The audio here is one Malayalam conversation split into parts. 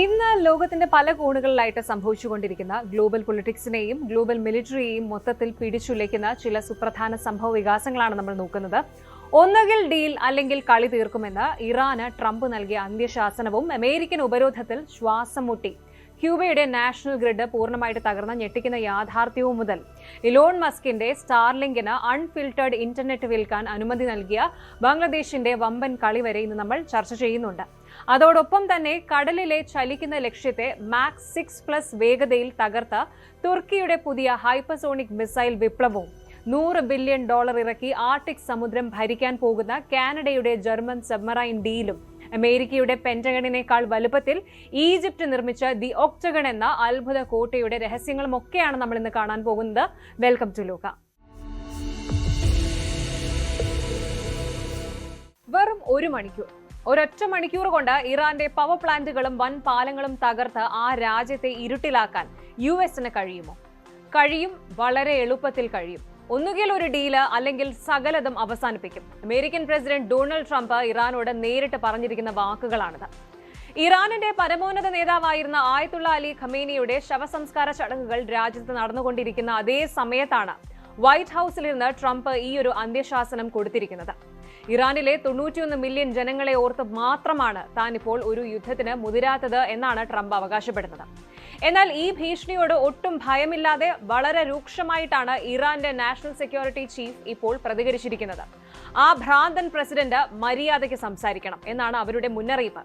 ഇന്ന് ലോകത്തിന്റെ പല കോണുകളിലായിട്ട് സംഭവിച്ചുകൊണ്ടിരിക്കുന്ന ഗ്ലോബൽ പൊളിറ്റിക്സിനെയും ഗ്ലോബൽ മിലിറ്ററിയെയും മൊത്തത്തിൽ പിടിച്ചുലയ്ക്കുന്ന ചില സുപ്രധാന സംഭവ വികാസങ്ങളാണ് നമ്മൾ നോക്കുന്നത്. ഒന്നുകിൽ ഡീൽ അല്ലെങ്കിൽ കളി തീർക്കുമെന്ന് ഇറാന് ട്രംപ് നൽകിയ അന്ത്യശാസനവും അമേരിക്കൻ ഉപരോധത്തിൽ ശ്വാസം മുട്ടി ക്യൂബയുടെ നാഷണൽ ഗ്രിഡ് പൂർണ്ണമായിട്ട് തകർന്ന ഞെട്ടിക്കുന്ന യാഥാർത്ഥ്യവും മുതൽ ഇലോൺ മസ്കിന്റെ സ്റ്റാർലിങ്കിന് അൺഫിൽട്ടേഡ് ഇന്റർനെറ്റ് വിൽക്കാൻ അനുമതി നൽകിയ ബംഗ്ലാദേശിന്റെ വമ്പൻ കളി വരെ ഇന്ന് നമ്മൾ ചർച്ച ചെയ്യുന്നുണ്ട്. അതോടൊപ്പം തന്നെ കടലിലെ ചലിക്കുന്ന ലക്ഷ്യത്തെ മാക് 6+ വേഗതയിൽ തകർത്ത തുർക്കിയുടെ പുതിയ ഹൈപ്പർസോണിക് മിസൈൽ വിപ്ലവവും $100 ബില്യൺ ഇറക്കി ആർട്ടിക് സമുദ്രം ഭരിക്കാൻ പോകുന്ന കാനഡയുടെ ജർമ്മൻ സബ്മറൈൻ ഡീലും അമേരിക്കയുടെ പെന്റഗണിനേക്കാൾ വലുപ്പത്തിൽ ഈജിപ്റ്റ് നിർമ്മിച്ച ദി ഒക്ടഗൺ എന്ന അത്ഭുത കോട്ടയുടെ രഹസ്യങ്ങളുമൊക്കെയാണ് നമ്മൾ ഇന്ന് കാണാൻ പോകുന്നത്. വെൽക്കം ടു ലോക. വെറും ഒരൊറ്റ മണിക്കൂർ കൊണ്ട് ഇറാന്റെ പവർ പ്ലാന്റുകളും വൻ പാലങ്ങളും തകർത്ത് ആ രാജ്യത്തെ ഇരുട്ടിലാക്കാൻ US കഴിയുമോ? കഴിയും, വളരെ എളുപ്പത്തിൽ കഴിയും. ഒന്നുകിൽ ഒരു ഡീല് അല്ലെങ്കിൽ സകലതും അവസാനിപ്പിക്കും. അമേരിക്കൻ പ്രസിഡന്റ് ഡൊണാൾഡ് ട്രംപ് ഇറാനോട് നേരിട്ട് പറഞ്ഞിരിക്കുന്ന വാക്കുകളാണിത്. ഇറാനിന്റെ പരമോന്നത നേതാവായിരുന്ന ആയത്തുള്ള അലി ഖമേനിയുടെ ശവസംസ്കാര ചടങ്ങുകൾ രാജ്യത്ത് നടന്നുകൊണ്ടിരിക്കുന്ന അതേ സമയത്താണ് വൈറ്റ് ഹൌസിൽ നിന്ന് ട്രംപ് ഈ ഒരു അന്ത്യശാസനം കൊടുത്തിരിക്കുന്നത്. ഇറാനിലെ 91 മില്യൺ ജനങ്ങളെ ഓർത്ത് മാത്രമാണ് താൻ ഇപ്പോൾ ഒരു യുദ്ധത്തിന് മുതിരാത്തത് എന്നാണ് ട്രംപ് അവകാശപ്പെടുന്നത്. എന്നാൽ ഈ ഭീഷണിയോട് ഒട്ടും ഭയമില്ലാതെ വളരെ രൂക്ഷമായിട്ടാണ് ഇറാന്റെ നാഷണൽ സെക്യൂരിറ്റി ചീഫ് ഇപ്പോൾ പ്രതികരിച്ചിരിക്കുന്നത്. ആ ഭ്രാന്തൻ പ്രസിഡന്റ് മര്യാദയ്ക്ക് സംസാരിക്കണം എന്നാണ് അവരുടെ മുന്നറിയിപ്പ്.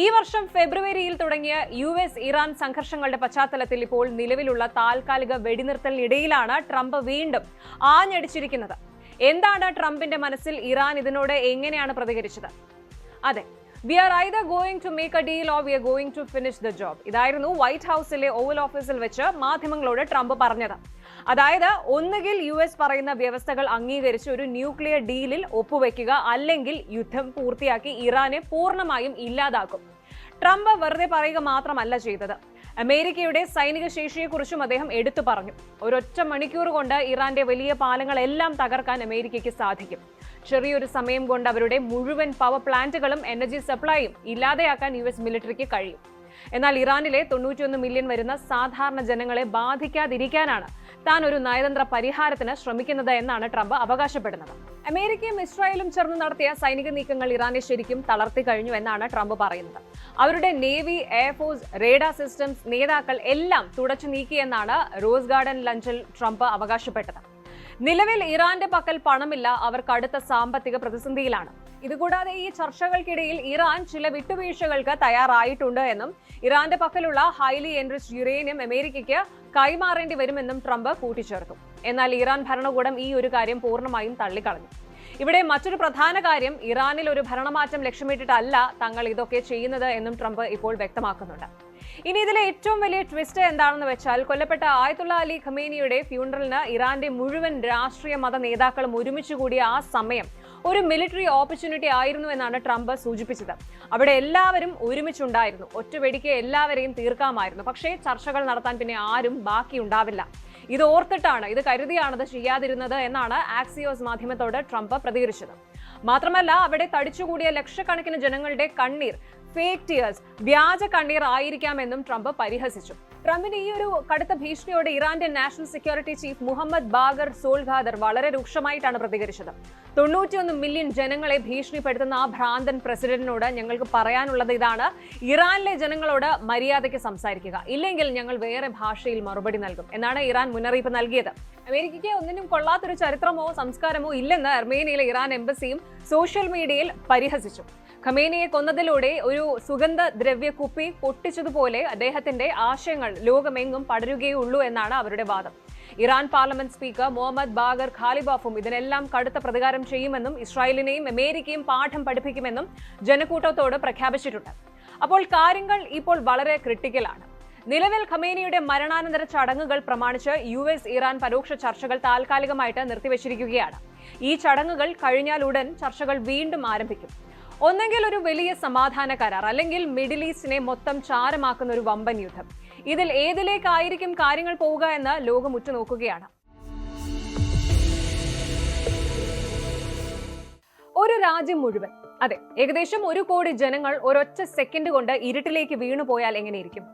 ഈ വർഷം ഫെബ്രുവരിയിൽ തുടങ്ങിയ US ഇറാൻ സംഘർഷങ്ങളുടെ പശ്ചാത്തലത്തിൽ ഇപ്പോൾ നിലവിലുള്ള താൽക്കാലിക വെടിനിർത്തലിനിടയിലാണ് ട്രംപ് വീണ്ടും ആഞ്ഞടിച്ചിരിക്കുന്നത്. എന്താണ് ട്രംപിന്റെ മനസ്സിൽ? ഇറാൻ ഇതിനോട് എങ്ങനെയാണ് പ്രതികരിച്ചത്? അതെ, we are either going to make a deal or we are going to finish the job. ഇതായിരുന്നു വൈറ്റ് ഹൌസിലെ ഓവൽ ഓഫീസിൽ വെച്ച് മാധ്യമങ്ങളോട് ട്രംപ് പറഞ്ഞത്. അതായത് ഒന്നുകിൽ US പറയുന്ന വ്യവസ്ഥകൾ അംഗീകരിച്ച് ഒരു ന്യൂക്ലിയർ ഡീലിൽ ഒപ്പുവെക്കുക, അല്ലെങ്കിൽ യുദ്ധം പൂർത്തിയാക്കി ഇറാനെ പൂർണ്ണമായും ഇല്ലാതാക്കും. ട്രംപ് വെറുതെ പറയുക മാത്രമല്ല ചെയ്തത്. അമേരിക്കയുടെ സൈനിക ശേഷിയെക്കുറിച്ചും അദ്ദേഹം എടുത്തു പറഞ്ഞു. ഒരൊറ്റ മണിക്കൂർ കൊണ്ട് ഇറാന്റെ വലിയ പാലങ്ങളെല്ലാം തകർക്കാൻ അമേരിക്കയ്ക്ക് സാധിക്കും. ചെറിയൊരു സമയം കൊണ്ട് അവരുടെ മുഴുവൻ പവർ പ്ലാന്റുകളും എനർജി സപ്ലൈയും ഇല്ലാതെയാക്കാൻ US മിലിറ്ററിക്ക് കഴിയും. എന്നാൽ ഇറാനിലെ 91 മില്യൺ വരുന്ന സാധാരണ ജനങ്ങളെ ബാധിക്കാതിരിക്കാനാണ് താൻ ഒരു നയതന്ത്ര പരിഹാരത്തിന് ശ്രമിക്കുന്നത് എന്നാണ് ട്രംപ് അവകാശപ്പെടുന്നത്. അമേരിക്കയും ഇസ്രായേലും ചേർന്ന് നടത്തിയ സൈനിക നീക്കങ്ങൾ ഇറാനെ ശരിക്കും തളർത്തി കഴിഞ്ഞു എന്നാണ് ട്രംപ് പറയുന്നത്. അവരുടെ നേവി, എയർഫോഴ്സ്, റേഡാർ സിസ്റ്റംസ് നേതാക്കൾ എല്ലാം തുടച്ചു നീക്കിയെന്നാണ് റോസ് ഗാർഡൻ ലഞ്ചിൽ ട്രംപ് അവകാശപ്പെട്ടത്. നിലവിൽ ഇറാന്റെ പക്കൽ പണമില്ല, അവർ കടുത്ത സാമ്പത്തിക പ്രതിസന്ധിയിലാണ്. ഇതുകൂടാതെ ഈ ചർച്ചകൾക്കിടയിൽ ഇറാൻ ചില വിട്ടുവീഴ്ചകൾക്ക് തയ്യാറായിട്ടുണ്ട് എന്നും ഇറാന്റെ പക്കലുള്ള ഹൈലി എൻറിച്ച്ഡ് യുറേനിയം അമേരിക്കയ്ക്ക് കൈമാറേണ്ടി വരുമെന്നും ട്രംപ് കൂട്ടിച്ചേർത്തു. എന്നാൽ ഇറാൻ ഭരണകൂടം ഈ ഒരു കാര്യം പൂർണ്ണമായും തള്ളിക്കളഞ്ഞു. ഇവിടെ മറ്റൊരു പ്രധാന കാര്യം, ഇറാനിൽ ഒരു ഭരണമാറ്റം ലക്ഷ്യമിട്ടിട്ടല്ല തങ്ങൾ ഇതൊക്കെ ചെയ്യുന്നത് എന്നും ട്രംപ് ഇപ്പോൾ വ്യക്തമാക്കുന്നുണ്ട്. ഇനി ഇതിലെ ഏറ്റവും വലിയ ട്വിസ്റ്റ് എന്താണെന്ന് വെച്ചാൽ, കൊല്ലപ്പെട്ട ആയത്തുള്ള അലി ഖമേനിയുടെ ഫ്യൂണറലിന് ഇറാന്റെ മുഴുവൻ രാഷ്ട്രീയ മത നേതാക്കളും ഒരുമിച്ച് കൂടിയ ആ സമയം ഒരു മിലിറ്ററി ഓപ്പർച്യൂണിറ്റി ആയിരുന്നു എന്നാണ് ട്രംപ് സൂചിപ്പിച്ചത്. അവിടെ എല്ലാവരും ഒരുമിച്ചുണ്ടായിരുന്നു. ഒറ്റവെടിക്ക് എല്ലാവരെയും തീർക്കാമായിരുന്നു. പക്ഷേ ചർച്ചകൾ നടത്താൻ പിന്നെ ആരും ബാക്കിയുണ്ടാവില്ല. ഇത് ഓർത്തിട്ടാണ്, ഇത് കരുതിയാണത് ചെയ്യാതിരുന്നത് എന്നാണ് ആക്സിയോസ് മാധ്യമത്തോട് ട്രംപ് പ്രതികരിച്ചത്. മാത്രമല്ല, അവിടെ തടിച്ചുകൂടിയ ലക്ഷക്കണക്കിന് ജനങ്ങളുടെ കണ്ണീർ ഫേക്ക് ടിയേഴ്സ്, വ്യാജ കണ്ണീർ ആയിരിക്കാമെന്നും ട്രംപ് പരിഹസിച്ചു. ട്രംപിന്റെ ഈ ഒരു കടുത്ത ഭീഷണിയോട് ഇറാന്റെ national security chief Mohammad Bagher Zolghadr വളരെ രൂക്ഷമായിട്ടാണ് പ്രതികരിച്ചത്. 91 മില്യൺ ജനങ്ങളെ ഭീഷണിപ്പെടുത്തുന്ന ആ ഭ്രാന്തൻ പ്രസിഡന്റിനോട് ഞങ്ങൾക്ക് പറയാനുള്ളത് ഇതാണ്: ഇറാനിലെ ജനങ്ങളോട് മര്യാദയ്ക്ക് സംസാരിക്കുക, ഇല്ലെങ്കിൽ ഞങ്ങൾ വേറെ ഭാഷയിൽ മറുപടി നൽകും എന്നാണ് ഇറാൻ മുന്നറിയിപ്പ് നൽകിയത്. അമേരിക്കയ്ക്ക് ഒന്നിനും കൊള്ളാത്തൊരു ചരിത്രമോ സംസ്കാരമോ ഇല്ലെന്ന് അർമേനിയയിലെ ഇറാൻ എംബസിയും സോഷ്യൽ മീഡിയയിൽ പരിഹസിച്ചു. ഖമേനിയെ കൊന്നതിലൂടെ ഒരു സുഗന്ധ ദ്രവ്യ കുപ്പി പൊട്ടിച്ചതുപോലെ അദ്ദേഹത്തിന്റെ ആശയങ്ങൾ ലോകമെങ്ങും പടരുകയുള്ളൂ എന്നാണ് അവരുടെ വാദം. Iran parliament speaker Mohammad Bagher ഖാലിബാഫും ഇതിനെല്ലാം കടുത്ത പ്രതികാരം ചെയ്യുമെന്നും ഇസ്രായേലിനെയും അമേരിക്കയും പാഠം പഠിപ്പിക്കുമെന്നും ജനക്കൂട്ടത്തോട് പ്രഖ്യാപിച്ചിട്ടുണ്ട്. അപ്പോൾ കാര്യങ്ങൾ ഇപ്പോൾ വളരെ ക്രിട്ടിക്കലാണ്. നിലവിൽ ഖമേനിയുടെ മരണാനന്തര ചടങ്ങുകൾ പ്രമാണിച്ച് US ഇറാൻ പരോക്ഷ ചർച്ചകൾ താൽക്കാലികമായിട്ട് നിർത്തിവച്ചിരിക്കുകയാണ്. ഈ ചടങ്ങുകൾ കഴിഞ്ഞാൽ ഉടൻ ചർച്ചകൾ വീണ്ടും ആരംഭിക്കും. ഒന്നെങ്കിൽ ഒരു വലിയ സമാധാന കരാർ, അല്ലെങ്കിൽ മിഡിൽ ഈസ്റ്റിനെ മൊത്തം ചാരമാക്കുന്ന ഒരു വമ്പൻ യുദ്ധം. ഇതിൽ ഏതിലേക്കായിരിക്കും കാര്യങ്ങൾ പോവുക എന്ന് ലോകം ഉറ്റുനോക്കുകയാണ്. ഒരു രാജ്യം മുഴുവൻ, അതെ, ഏകദേശം 1 കോടി ജനങ്ങൾ ഒരൊറ്റ സെക്കൻഡ് കൊണ്ട് ഇരുട്ടിലേക്ക് വീണുപോയാൽ എങ്ങനെയിരിക്കും?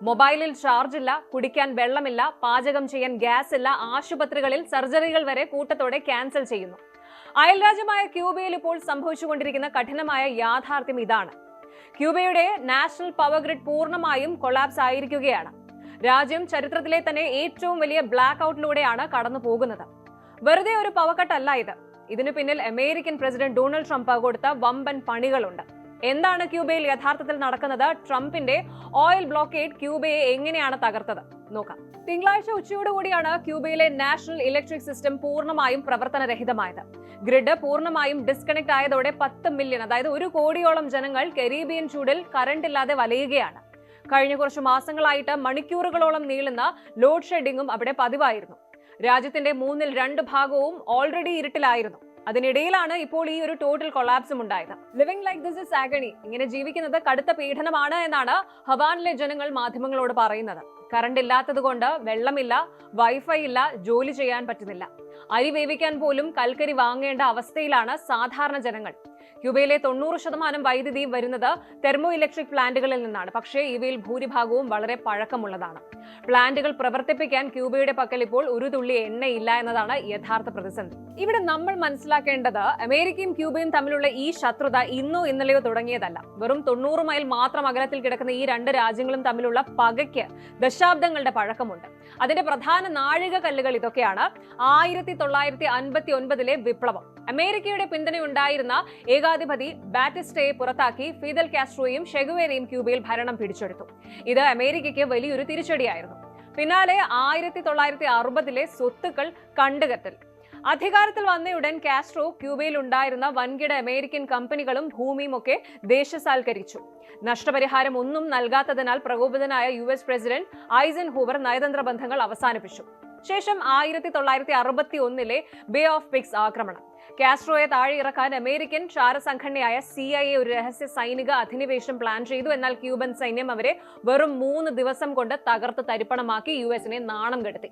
മൊബൈലിൽ ചാർജ് ഇല്ല, കുടിക്കാൻ വെള്ളമില്ല, പാചകം ചെയ്യാൻ ഗ്യാസ് ഇല്ല, ആശുപത്രികളിൽ സർജറികൾ വരെ കൂട്ടത്തോടെ ക്യാൻസൽ ചെയ്യുന്നു. അയൽരാജ്യമായ ക്യൂബയിൽ ഇപ്പോൾ സംഭവിച്ചുകൊണ്ടിരിക്കുന്ന കഠിനമായ യാഥാർത്ഥ്യം ഇതാണ്. ക്യൂബയുടെ നാഷണൽ പവർ ഗ്രിഡ് പൂർണ്ണമായും കൊളാപ്സ് ആയിരിക്കുകയാണ്. രാജ്യം ചരിത്രത്തിലെ തന്നെ ഏറ്റവും വലിയ ബ്ലാക്ക് ഔട്ടിലൂടെയാണ് കടന്നു പോകുന്നത്. വെറുതെ ഒരു പവർ കട്ട് അല്ല ഇത്. ഇതിനു പിന്നിൽ അമേരിക്കൻ പ്രസിഡന്റ് ഡൊണാൾഡ് ട്രംപ് കൊടുത്ത വമ്പൻ പണികളുണ്ട്. എന്താണ് ക്യൂബയിൽ യഥാർത്ഥത്തിൽ നടക്കുന്നത്? ട്രംപിന്റെ ഓയിൽ ബ്ലോക്കേഡ് ക്യൂബയെ എങ്ങനെയാണ് തകർത്തത്? നോക്കാം. തിങ്കളാഴ്ച ഉച്ചയോടുകൂടിയാണ് ക്യൂബയിലെ നാഷണൽ ഇലക്ട്രിക് സിസ്റ്റം പൂർണ്ണമായും പ്രവർത്തനരഹിതമായത്. ഗ്രിഡ് പൂർണ്ണമായും ഡിസ്കണക്ട് ആയതോടെ 10 മില്യൺ, അതായത് 1 കോടിയോളം ജനങ്ങൾ കരീബിയൻ ചൂടിൽ കറണ്ട് ഇല്ലാതെ വലയുകയാണ്. കഴിഞ്ഞ കുറച്ചു മാസങ്ങളായിട്ട് മണിക്കൂറുകളോളം നീളുന്ന ലോഡ് ഷെഡിങ്ങും അവിടെ പതിവായിരുന്നു. രാജ്യത്തിന്റെ 2/3 ഭാഗവും ഓൾറെഡി ഇരുട്ടിലായിരുന്നു. അതിനിടയിലാണ് ഇപ്പോൾ ഈ ഒരു ടോട്ടൽ കൊളാപ്സും ഉണ്ടായത്. Living like this is agony, ഇങ്ങനെ ജീവിക്കുന്നത് കടുത്ത പീഡനമാണ് എന്നാണ് ഹവാനിലെ ജനങ്ങൾ മാധ്യമങ്ങളോട് പറയുന്നത്. കറണ്ട് ഇല്ലാത്തത് കൊണ്ട് വെള്ളമില്ല, വൈഫൈ ഇല്ല, ജോലി ചെയ്യാൻ പറ്റുന്നില്ല. അരി വേവിക്കാൻ പോലും കൽക്കരി വാങ്ങേണ്ട അവസ്ഥയിലാണ് സാധാരണ ജനങ്ങൾ. ക്യൂബയിലെ 90% വൈദ്യുതി വരുന്നത് തെർമോ ഇലക്ട്രിക് പ്ലാന്റുകളിൽ നിന്നാണ്. പക്ഷേ ഇവയിൽ ഭൂരിഭാഗവും വളരെ പഴക്കമുള്ളതാണ്. പ്ലാന്റുകൾ പ്രവർത്തിപ്പിക്കാൻ ക്യൂബയുടെ പക്കൽ ഇപ്പോൾ ഒരു തുള്ളി എണ്ണയില്ല എന്നതാണ് യഥാർത്ഥ പ്രതിസന്ധി. ഇവിടെ നമ്മൾ മനസ്സിലാക്കേണ്ടത് അമേരിക്കയും ക്യൂബയും തമ്മിലുള്ള ഈ ശത്രുത ഇന്നോ ഇന്നലെയോ തുടങ്ങിയതല്ല. വെറും 90 മൈൽ മാത്രം അകലത്തിൽ കിടക്കുന്ന ഈ 2 രാജ്യങ്ങളും തമ്മിലുള്ള പകയ്ക്ക് ദശാബ്ദങ്ങളുടെ പഴക്കമുണ്ട്. അതിന്റെ പ്രധാന നാഴികക്കല്ലുകൾ ഇതൊക്കെയാണ്. 1959 വിപ്ലവം. അമേരിക്കയുടെ പിന്തുണയുണ്ടായിരുന്ന ഏകാധിപതി ബാറ്റിസ്റ്റയെ പുറത്താക്കി ഫിദൽ കാസ്ട്രോയും ഷെഗുവേരയും ക്യൂബയിൽ ഭരണം പിടിച്ചെടുത്തു. ഇത് അമേരിക്കയ്ക്ക് വലിയൊരു തിരിച്ചടിയായിരുന്നു. പിന്നാലെ 1960 സ്വത്തുക്കൾ കണ്ടുകെട്ടൽ. അധികാരത്തിൽ വന്നയുടൻ കാസ്ട്രോ ക്യൂബയിൽ ഉണ്ടായിരുന്ന വൻകിട അമേരിക്കൻ കമ്പനികളും ഭൂമിയും ഒക്കെ ദേശസാൽക്കരിച്ചു. നഷ്ടപരിഹാരം ഒന്നും നൽകാത്തതിനാൽ പ്രകോപിതനായ US പ്രസിഡന്റ് ഐസൻഹൂവർ നയതന്ത്ര ബന്ധങ്ങൾ അവസാനിപ്പിച്ചു. ശേഷം 1961 ബേ ഓഫ് പിഗ്സ് ആക്രമണം. കാസ്ട്രോയെ താഴെ ഇറക്കാൻ അമേരിക്കൻ ചാരസംഘടനയായ CIA ഒരു രഹസ്യ സൈനിക അധിനിവേശം പ്ലാൻ ചെയ്തു. എന്നാൽ ക്യൂബൻ സൈന്യം അവരെ വെറും 3 ദിവസം കൊണ്ട് തകർത്ത് തരിപ്പണമാക്കി US-നെ നാണം കെടുത്തി.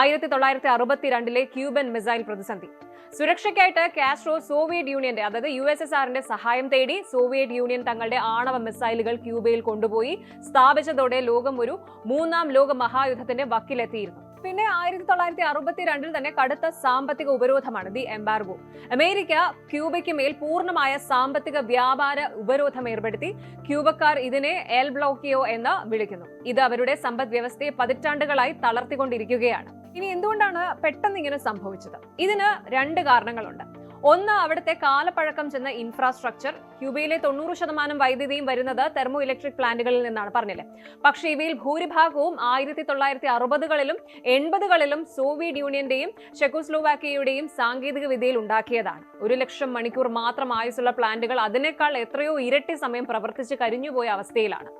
1962 ക്യൂബൻ മിസൈൽ പ്രതിസന്ധി. സുരക്ഷയ്ക്കായിട്ട് കാസ്ട്രോ സോവിയറ്റ് യൂണിയന്റെ, അതായത് USSRന്റെ സഹായം തേടി. സോവിയറ്റ് യൂണിയൻ തങ്ങളുടെ ആണവ മിസൈലുകൾ ക്യൂബയിൽ കൊണ്ടുപോയി സ്ഥാപിച്ചതോടെ ലോകം ഒരു 3ാം ലോക മഹായുദ്ധത്തിന്റെ വക്കിലെത്തിയിരുന്നു. പിന്നെ 1962 തന്നെ കടുത്ത സാമ്പത്തിക ഉപരോധമാണ്, ദി എംബാർഗോ. അമേരിക്ക ക്യൂബയ്ക്ക് മേൽ പൂർണ്ണമായ സാമ്പത്തിക വ്യാപാര ഉപരോധം ഏർപ്പെടുത്തി. ക്യൂബക്കാർ ഇതിനെ എൽ ബ്ലോക്കിയോ എന്ന് വിളിക്കുന്നു. ഇത് അവരുടെ സമ്പദ് വ്യവസ്ഥയെ പതിറ്റാണ്ടുകളായി തളർത്തിക്കൊണ്ടിരിക്കുകയാണ്. ഇനി എന്തുകൊണ്ടാണ് പെട്ടെന്ന് ഇങ്ങനെ സംഭവിച്ചത്? ഇതിന് 2 കാരണങ്ങളുണ്ട്. ഒന്ന്, അവിടുത്തെ കാലപ്പഴക്കം ചെന്ന ഇൻഫ്രാസ്ട്രക്ചർ. ക്യൂബയിലെ 90% വൈദ്യുതിയും വരുന്നത് തെർമോ ഇലക്ട്രിക് പ്ലാന്റുകളിൽ നിന്നാണ്, പറഞ്ഞില്ലേ. പക്ഷേ ഇവയിൽ ഭൂരിഭാഗവും 1960കളിലും 80കളിലും സോവിയറ്റ് യൂണിയന്റെയും ചെക്കോസ്ലോവാക്കിയയുടെയും സാങ്കേതിക വിദ്യയിൽ ഉണ്ടാക്കിയതാണ്. 1,00,000 മണിക്കൂർ മാത്രം ആയുസുള്ള പ്ലാന്റുകൾ അതിനേക്കാൾ എത്രയോ ഇരട്ടി സമയം പ്രവർത്തിച്ച് കരിഞ്ഞുപോയ അവസ്ഥയിലാണ്.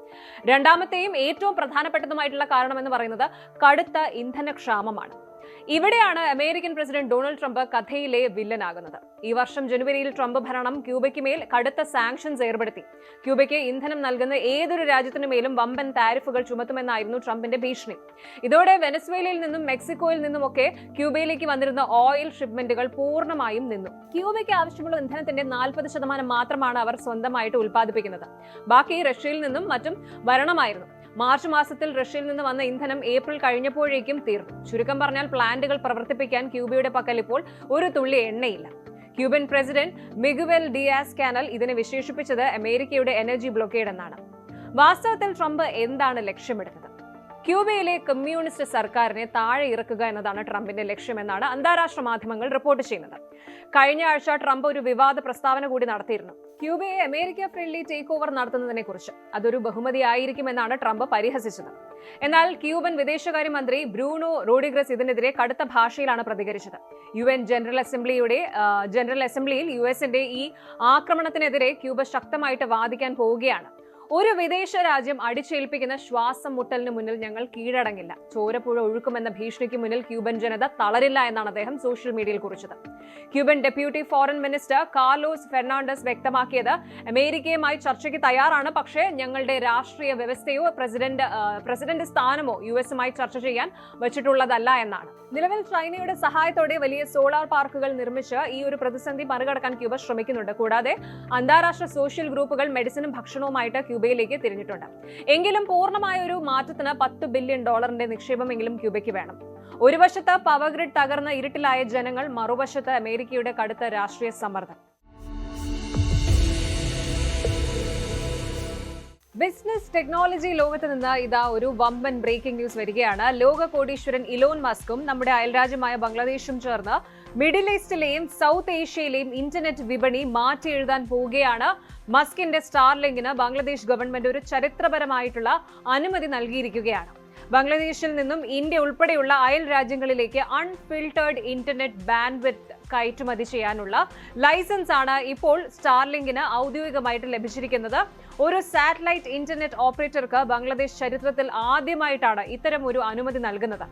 രണ്ടാമത്തെയും ഏറ്റവും പ്രധാനപ്പെട്ടതുമായിട്ടുള്ള കാരണമെന്ന് പറയുന്നത് കടുത്ത ഇന്ധനക്ഷാമമാണ്. ഇവിടെയാണ് അമേരിക്കൻ പ്രസിഡന്റ് ഡൊണാൾഡ് ട്രംപ് കഥയിലെ വില്ലനാകുന്നത്. ഈ വർഷം ജനുവരിയിൽ ട്രംപ് ഭരണം ക്യൂബയ്ക്ക് മേൽ കടുത്ത സാങ്ഷൻസ് ഏർപ്പെടുത്തി. ക്യൂബയ്ക്ക് ഇന്ധനം നൽകുന്ന ഏതൊരു രാജ്യത്തിനു മേലും വമ്പൻ താരിഫുകൾ ചുമത്തുമെന്നായിരുന്നു ട്രംപിന്റെ ഭീഷണി. ഇതോടെ വെനസ്വേലയിൽ നിന്നും മെക്സിക്കോയിൽ നിന്നുമൊക്കെ ക്യൂബയിലേക്ക് വന്നിരുന്ന ഓയിൽ ഷിപ്മെന്റുകൾ പൂർണ്ണമായും നിന്നു. ക്യൂബയ്ക്ക് ആവശ്യമുള്ള ഇന്ധനത്തിന്റെ 40% മാത്രമാണ് അവർ സ്വന്തമായിട്ട് ഉൽപ്പാദിപ്പിക്കുന്നത്. ബാക്കി റഷ്യയിൽ നിന്നും മറ്റും വരണമായിരുന്നു. മാർച്ച് മാസത്തിൽ റഷ്യയിൽ നിന്ന് വന്ന ഇന്ധനം ഏപ്രിൽ കഴിഞ്ഞപ്പോഴേക്കും തീർന്നു. ചുരുക്കം പറഞ്ഞാൽ പ്ലാന്റുകൾ പ്രവർത്തിപ്പിക്കാൻ ക്യൂബയുടെ പക്കൽ ഇപ്പോൾ ഒരു തുള്ളി എണ്ണയില്ല. ക്യൂബൻ പ്രസിഡന്റ് മിഗുവൽ ഡിയാസ് കാനൽ ഇതിനെ വിശേഷിപ്പിച്ചത് അമേരിക്കയുടെ എനർജി ബ്ലോക്കേഡ് എന്നാണ്. വാസ്തവത്തിൽ ട്രംപ് എന്താണ് ലക്ഷ്യമിടുന്നത്? ക്യൂബയിലെ കമ്മ്യൂണിസ്റ്റ് സർക്കാരിനെ താഴെ ഇറക്കുക എന്നതാണ് ട്രംപിന്റെ ലക്ഷ്യമെന്നാണ് അന്താരാഷ്ട്ര മാധ്യമങ്ങൾ റിപ്പോർട്ട് ചെയ്യുന്നത്. കഴിഞ്ഞ ആഴ്ച ട്രംപ് ഒരു വിവാദ പ്രസ്താവന കൂടി നടത്തിയിരുന്നു. ക്യൂബയെ അമേരിക്ക ഫ്രണ്ട്ലി ടേക്ക് ഓവർ നടത്തുന്നതിനെ കുറിച്ച്. അതൊരു ബഹുമതിയായിരിക്കുമെന്നാണ് ട്രംപ് പരിഹസിച്ചത്. എന്നാൽ ക്യൂബൻ വിദേശകാര്യമന്ത്രി ബ്രൂണോ റോഡ്രിഗസ് ഇതിനെതിരെ കടുത്ത ഭാഷയിലാണ് പ്രതികരിച്ചത്. UN ജനറൽ അസംബ്ലിയിൽ US-ന്റെ ഈ ആക്രമണത്തിനെതിരെ ക്യൂബ ശക്തമായിട്ട് വാദിക്കാൻ പോവുകയാണ്. ഒരു വിദേശ രാജ്യം അടിച്ചേൽപ്പിക്കുന്ന ശ്വാസം മുട്ടലിന് മുന്നിൽ ഞങ്ങൾ കീഴടങ്ങില്ല. ചോരപ്പുഴ ഒഴുക്കുമെന്ന ഭീഷണിക്ക് മുന്നിൽ ക്യൂബൻ ജനത തളരില്ല എന്നാണ് അദ്ദേഹം സോഷ്യൽ മീഡിയയിൽ കുറിച്ചത്. Cuban deputy foreign minister Carlos Fernandez വ്യക്തമാക്കിയത്, അമേരിക്കയുമായി ചർച്ചയ്ക്ക് തയ്യാറാണ്, പക്ഷേ ഞങ്ങളുടെ രാഷ്ട്രീയ വ്യവസ്ഥയോ പ്രസിഡന്റ് സ്ഥാനമോ യുഎസുമായി ചർച്ച ചെയ്യാൻ വെച്ചിട്ടുള്ളതല്ല എന്നാണ്. നിലവിൽ ചൈനയുടെ സഹായത്തോടെ വലിയ സോളാർ പാർക്കുകൾ നിർമ്മിച്ച് ഈ ഒരു പ്രതിസന്ധി മറികടക്കാൻ ക്യൂബ ശ്രമിക്കുന്നുണ്ട്. കൂടാതെ അന്താരാഷ്ട്ര സോഷ്യൽ ഗ്രൂപ്പുകൾ മെഡിസിനും ഭക്ഷണവുമായിട്ട് ക്യൂബയിലേക്ക് തിരിഞ്ഞിട്ടുണ്ട്. എങ്കിലും പൂർണ്ണമായ ഒരു മാറ്റത്തിന് $10 ബില്യൺ നിക്ഷേപമെങ്കിലും ക്യൂബയ്ക്ക് വേണം. ഒരു വശത്ത് പവർ ഗ്രിഡ് തകർന്ന് ഇരുട്ടിലായ ജനങ്ങൾ, മറുവശത്ത് അമേരിക്കയുടെ കടുത്ത രാഷ്ട്രീയ സമ്മർദ്ദം. ബിസിനസ് ടെക്നോളജി ലോകത്ത് നിന്ന് ഇതാ ഒരു വമ്പൻ ബ്രേക്കിംഗ് ന്യൂസ് വരികയാണ്. ലോക കോടീശ്വരൻ ഇലോൺ മസ്കും നമ്മുടെ അയൽരാജ്യമായ ബംഗ്ലാദേശും ചേർന്ന് മിഡിൽ ഈസ്റ്റിലെയും സൗത്ത് ഏഷ്യയിലെയും ഇന്റർനെറ്റ് വിപണി മാറ്റി എഴുതാൻ പോവുകയാണ്. മസ്കിന്റെ സ്റ്റാർലിങ്കിന് ബംഗ്ലാദേശ് ഗവൺമെന്റ് ഒരു ചരിത്രപരമായിട്ടുള്ള അനുമതി നൽകിയിരിക്കുകയാണ്. ബംഗ്ലാദേശിൽ നിന്നും ഇന്ത്യ ഉൾപ്പെടെയുള്ള അയൽ രാജ്യങ്ങളിലേക്ക് അൺഫിൽട്ടേർഡ് ഇന്റർനെറ്റ് ബാൻഡ്വിഡ്ത്ത് കയറ്റുമതി ചെയ്യാനുള്ള ലൈസൻസ് ആണ് ഇപ്പോൾ സ്റ്റാർലിങ്കിന് ഔദ്യോഗികമായിട്ട് ലഭിച്ചിരിക്കുന്നത്. ഒരു സാറ്റലൈറ്റ് ഇന്റർനെറ്റ് ഓപ്പറേറ്റർക്ക് ബംഗ്ലാദേശ് ചരിത്രത്തിൽ ആദ്യമായിട്ടാണ് ഇത്തരം ഒരു അനുമതി നൽകുന്നത്.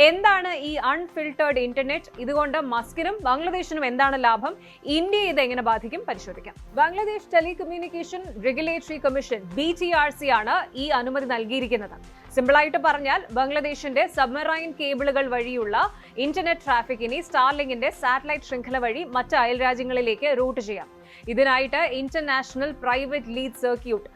എന്താണ് ഈ അൺഫിൽട്ടേർഡ് ഇന്റർനെറ്റ്? ഇതുകൊണ്ട് മസ്കിനും ബംഗ്ലാദേശിനും എന്താണ് ലാഭം? ഇന്ത്യയെ ഇത് എങ്ങനെ ബാധിക്കും? പരിശോധിക്കാം. Bangladesh telecommunication regulatory commission BTRC ആണ് ഈ അനുമതി നൽകിയിരിക്കുന്നത്. സിമ്പിളായിട്ട് പറഞ്ഞാൽ ബംഗ്ലാദേശിന്റെ സബ്മറൈൻ കേബിളുകൾ വഴിയുള്ള ഇന്റർനെറ്റ് ട്രാഫിക് ഇനി സ്റ്റാർലിങ്കിന്റെ സാറ്റലൈറ്റ് ശൃംഖല വഴി മറ്റ് അയൽ രാജ്യങ്ങളിലേക്ക് റൂട്ട് ചെയ്യാം. ഇതിനായിട്ട് international private lead circuit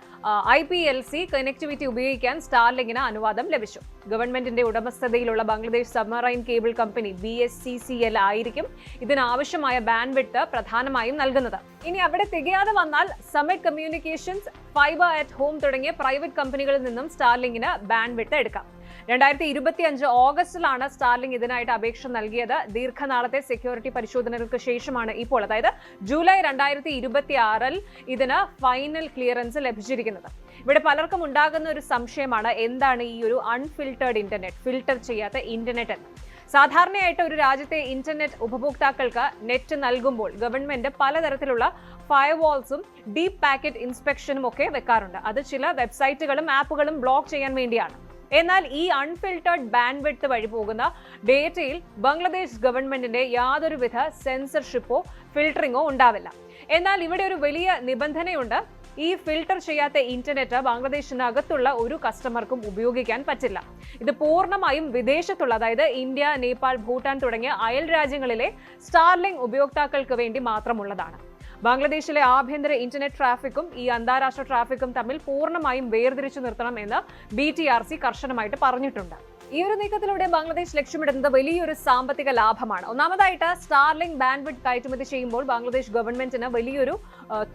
IPLC connectivity ഉപയോഗിക്കാൻ സ്റ്റാർലിങ്കിന് അനുവാദം ലഭിച്ചു. ഗവൺമെന്റിന്റെ ഉടമസ്ഥതയിലുള്ള Bangladesh submarine cable company BSCCL ആയിരിക്കും ഇതിനാവശ്യമായ ബാൻഡ്വിഡ്ത്ത് പ്രധാനമായും നൽകുന്നത്. ഇനി അവിടെ തികയാതെ വന്നാൽ summit communications, fibre at home തുടങ്ങിയ പ്രൈവറ്റ് കമ്പനികളിൽ നിന്നും സ്റ്റാർലിങ്കിന് ബാൻഡ്വിഡ്ത്ത് എടുക്കാം. 2025 ഓഗസ്റ്റിലാണ് സ്റ്റാർലിങ്ക് ഇതിനായിട്ട് അപേക്ഷ നൽകിയത്. ദീർഘനാളത്തെ സെക്യൂരിറ്റി പരിശോധനകൾക്ക് ശേഷമാണ് ഇപ്പോൾ, അതായത് ജൂലൈ 2026 ഇതിന് ഫൈനൽ ക്ലിയറൻസ് ലഭിച്ചിരിക്കുന്നത്. ഇവിടെ പലർക്കും ഉണ്ടാകുന്ന ഒരു സംശയമാണ്, എന്താണ് ഈ ഒരു അൺഫിൽട്ടേർഡ് ഇന്റർനെറ്റ്, ഫിൽട്ടർ ചെയ്യാത്ത ഇന്റർനെറ്റ് എന്ന്. സാധാരണയായിട്ട് ഒരു രാജ്യത്തെ ഇന്റർനെറ്റ് ഉപഭോക്താക്കൾക്ക് നെറ്റ് നൽകുമ്പോൾ ഗവൺമെന്റ് പലതരത്തിലുള്ള ഫയർവാൾസും ഡീപ് പാക്കറ്റ് ഇൻസ്പെക്ഷനും ഒക്കെ വെക്കാറുണ്ട്. അത് ചില വെബ്സൈറ്റുകളും ആപ്പുകളും ബ്ലോക്ക് ചെയ്യാൻ വേണ്ടിയാണ്. എന്നാൽ ഈ അൺഫിൽട്ടേർഡ് ബാൻഡ്വിഡ്ത്ത് വഴി പോകുന്ന ഡേറ്റയിൽ ബംഗ്ലാദേശ് ഗവൺമെന്റിന്റെ യാതൊരുവിധ സെൻസർഷിപ്പോ ഫിൽട്ടറിങ്ങോ ഉണ്ടാവില്ല. എന്നാൽ ഇവിടെ ഒരു വലിയ നിബന്ധനയുണ്ട്. ഈ ഫിൽട്ടർ ചെയ്യാത്ത ഇന്റർനെറ്റ് ബംഗ്ലാദേശിനകത്തുള്ള ഒരു കസ്റ്റമർക്കും ഉപയോഗിക്കാൻ പറ്റില്ല. ഇത് പൂർണ്ണമായും വിദേശത്തുള്ള, അതായത് ഇന്ത്യ, നേപ്പാൾ, ഭൂട്ടാൻ തുടങ്ങിയ അയൽ രാജ്യങ്ങളിലെ സ്റ്റാർലിങ്ക് ഉപയോക്താക്കൾക്ക് വേണ്ടി മാത്രമുള്ളതാണ്. ബംഗ്ലാദേശിലെ ആഭ്യന്തര ഇന്റർനെറ്റ് ട്രാഫിക്കും ഈ അന്താരാഷ്ട്ര ട്രാഫിക്കും തമ്മിൽ പൂർണ്ണമായും വേർതിരിച്ചു നിർത്തണം എന്ന് BTRC കർശനമായിട്ട് പറഞ്ഞിട്ടുണ്ട്. ഈ ഒരു നീക്കത്തിലൂടെ ബംഗ്ലാദേശ് ലക്ഷ്യമിടുന്നത് വലിയൊരു സാമ്പത്തിക ലാഭമാണ്. ഒന്നാമതായിട്ട് സ്റ്റാർലിങ്ക് ബാൻഡ്വിഡ്ത്ത് കയറ്റുമതി ചെയ്യുമ്പോൾ ബംഗ്ലാദേശ് ഗവൺമെന്റിന് വലിയൊരു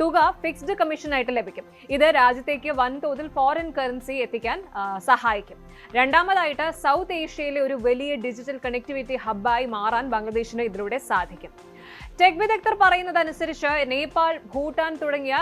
തുക ഫിക്സ്ഡ് കമ്മീഷനായിട്ട് ലഭിക്കും. ഇത് രാജ്യത്തേക്ക് വൻതോതിൽ ഫോറിൻ കറൻസി എത്തിക്കാൻ സഹായിക്കും. രണ്ടാമതായിട്ട് സൗത്ത് ഏഷ്യയിലെ ഒരു വലിയ ഡിജിറ്റൽ കണക്ടിവിറ്റി ഹബ്ബായി മാറാൻ ബംഗ്ലാദേശിന് ഇതിലൂടെ സാധിക്കും. ടെക് വിദഗ്ധർ പറയുന്നതനുസരിച്ച് നേപ്പാൾ, ഭൂട്ടാൻ തുടങ്ങിയ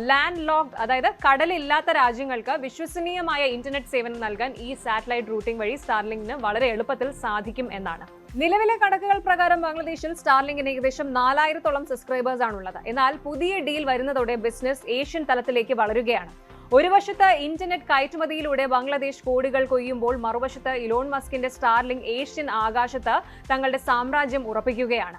ലാൻഡ് ലോക്ഡ്, അതായത് കടലില്ലാത്ത രാജ്യങ്ങൾക്ക് വിശ്വസനീയമായ ഇന്റർനെറ്റ് സേവനം നൽകാൻ ഈ സാറ്റലൈറ്റ് റൂട്ടിംഗ് വഴി സ്റ്റാർലിങ്കിന് വളരെ എളുപ്പത്തിൽ സാധിക്കും എന്നാണ്. നിലവിലെ കണക്കുകൾ പ്രകാരം ബംഗ്ലാദേശിൽ സ്റ്റാർലിങ്കിന് ഏകദേശം 4000-ഓളം സബ്സ്ക്രൈബേഴ്സ് ആണുള്ളത്. എന്നാൽ പുതിയ ഡീൽ വരുന്നതോടെ ബിസിനസ് ഏഷ്യൻ തലത്തിലേക്ക് വളരുകയാണ്. ഒരു വശത്ത് ഇന്റർനെറ്റ് കയറ്റുമതിയിലൂടെ ബംഗ്ലാദേശ് കോടികൾ കൊയ്യുമ്പോൾ മറുവശത്ത് ഇലോൺ മസ്കിന്റെ സ്റ്റാർലിങ്ക് ഏഷ്യൻ ആകാശത്ത് തങ്ങളുടെ സാമ്രാജ്യം ഉറപ്പിക്കുകയാണ്.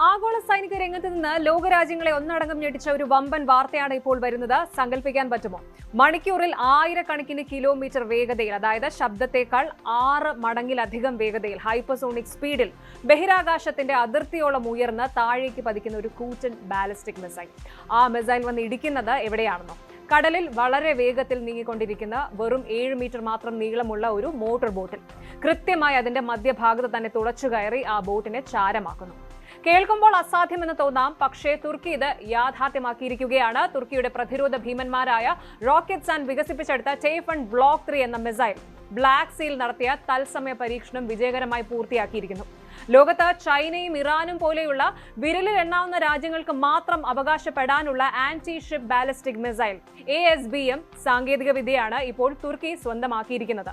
ആഗോള സൈനിക രംഗത്ത് നിന്ന് ലോകരാജ്യങ്ങളെ ഒന്നടങ്കം ഞെട്ടിച്ച ഒരു വമ്പൻ വാർത്തയാണ് ഇപ്പോൾ വരുന്നത്. സങ്കല്പിക്കാൻ പറ്റുമോ? മണിക്കൂറിൽ 1000 കിലോമീറ്റർ വേഗതയിൽ, അതായത് ശബ്ദത്തേക്കാൾ 6 മടങ്ങിലധികം വേഗതയിൽ, ഹൈപ്പർസോണിക് സ്പീഡിൽ ബഹിരാകാശത്തിന്റെ അതിർത്തിയോളം ഉയർന്ന് താഴേക്ക് പതിക്കുന്ന ഒരു കൂറ്റൻ ബാലിസ്റ്റിക് മിസൈൽ. ആ മിസൈൽ വന്ന് ഇടിക്കുന്നത് എവിടെയാണെന്നോ? കടലിൽ വളരെ വേഗത്തിൽ നീങ്ങിക്കൊണ്ടിരിക്കുന്ന വെറും 7 മീറ്റർ മാത്രം നീളമുള്ള ഒരു മോട്ടോർ ബോട്ടിൽ കൃത്യമായി അതിന്റെ മധ്യഭാഗത്ത് തന്നെ തുളച്ചു കയറി ആ ബോട്ടിനെ ചാരമാക്കുന്നു. കേൾക്കുമ്പോൾ അസാധ്യമെന്ന് തോന്നാം, പക്ഷേ തുർക്കി ഇത് യാഥാർത്ഥ്യമാക്കിയിരിക്കുകയാണ്. തുർക്കിയുടെ പ്രതിരോധ ഭീമന്മാരായ റോക്കറ്റ് സാൻ വികസിപ്പിച്ചെടുത്ത ടൈഫൺ ബ്ലോക്ക് 3 എന്ന മിസൈൽ ബ്ലാക്ക് സീൽ നടത്തിയ തത്സമയ പരീക്ഷണം വിജയകരമായി പൂർത്തിയാക്കിയിരിക്കുന്നു. ലോകത്ത് ചൈനയും ഇറാനും പോലെയുള്ള വിരലിൽ എണ്ണാവുന്ന രാജ്യങ്ങൾക്ക് മാത്രം അവകാശപ്പെടാനുള്ള anti ship ballistic missile ASBM സാങ്കേതിക വിദ്യയാണ് ഇപ്പോൾ തുർക്കി സ്വന്തമാക്കിയിരിക്കുന്നത്.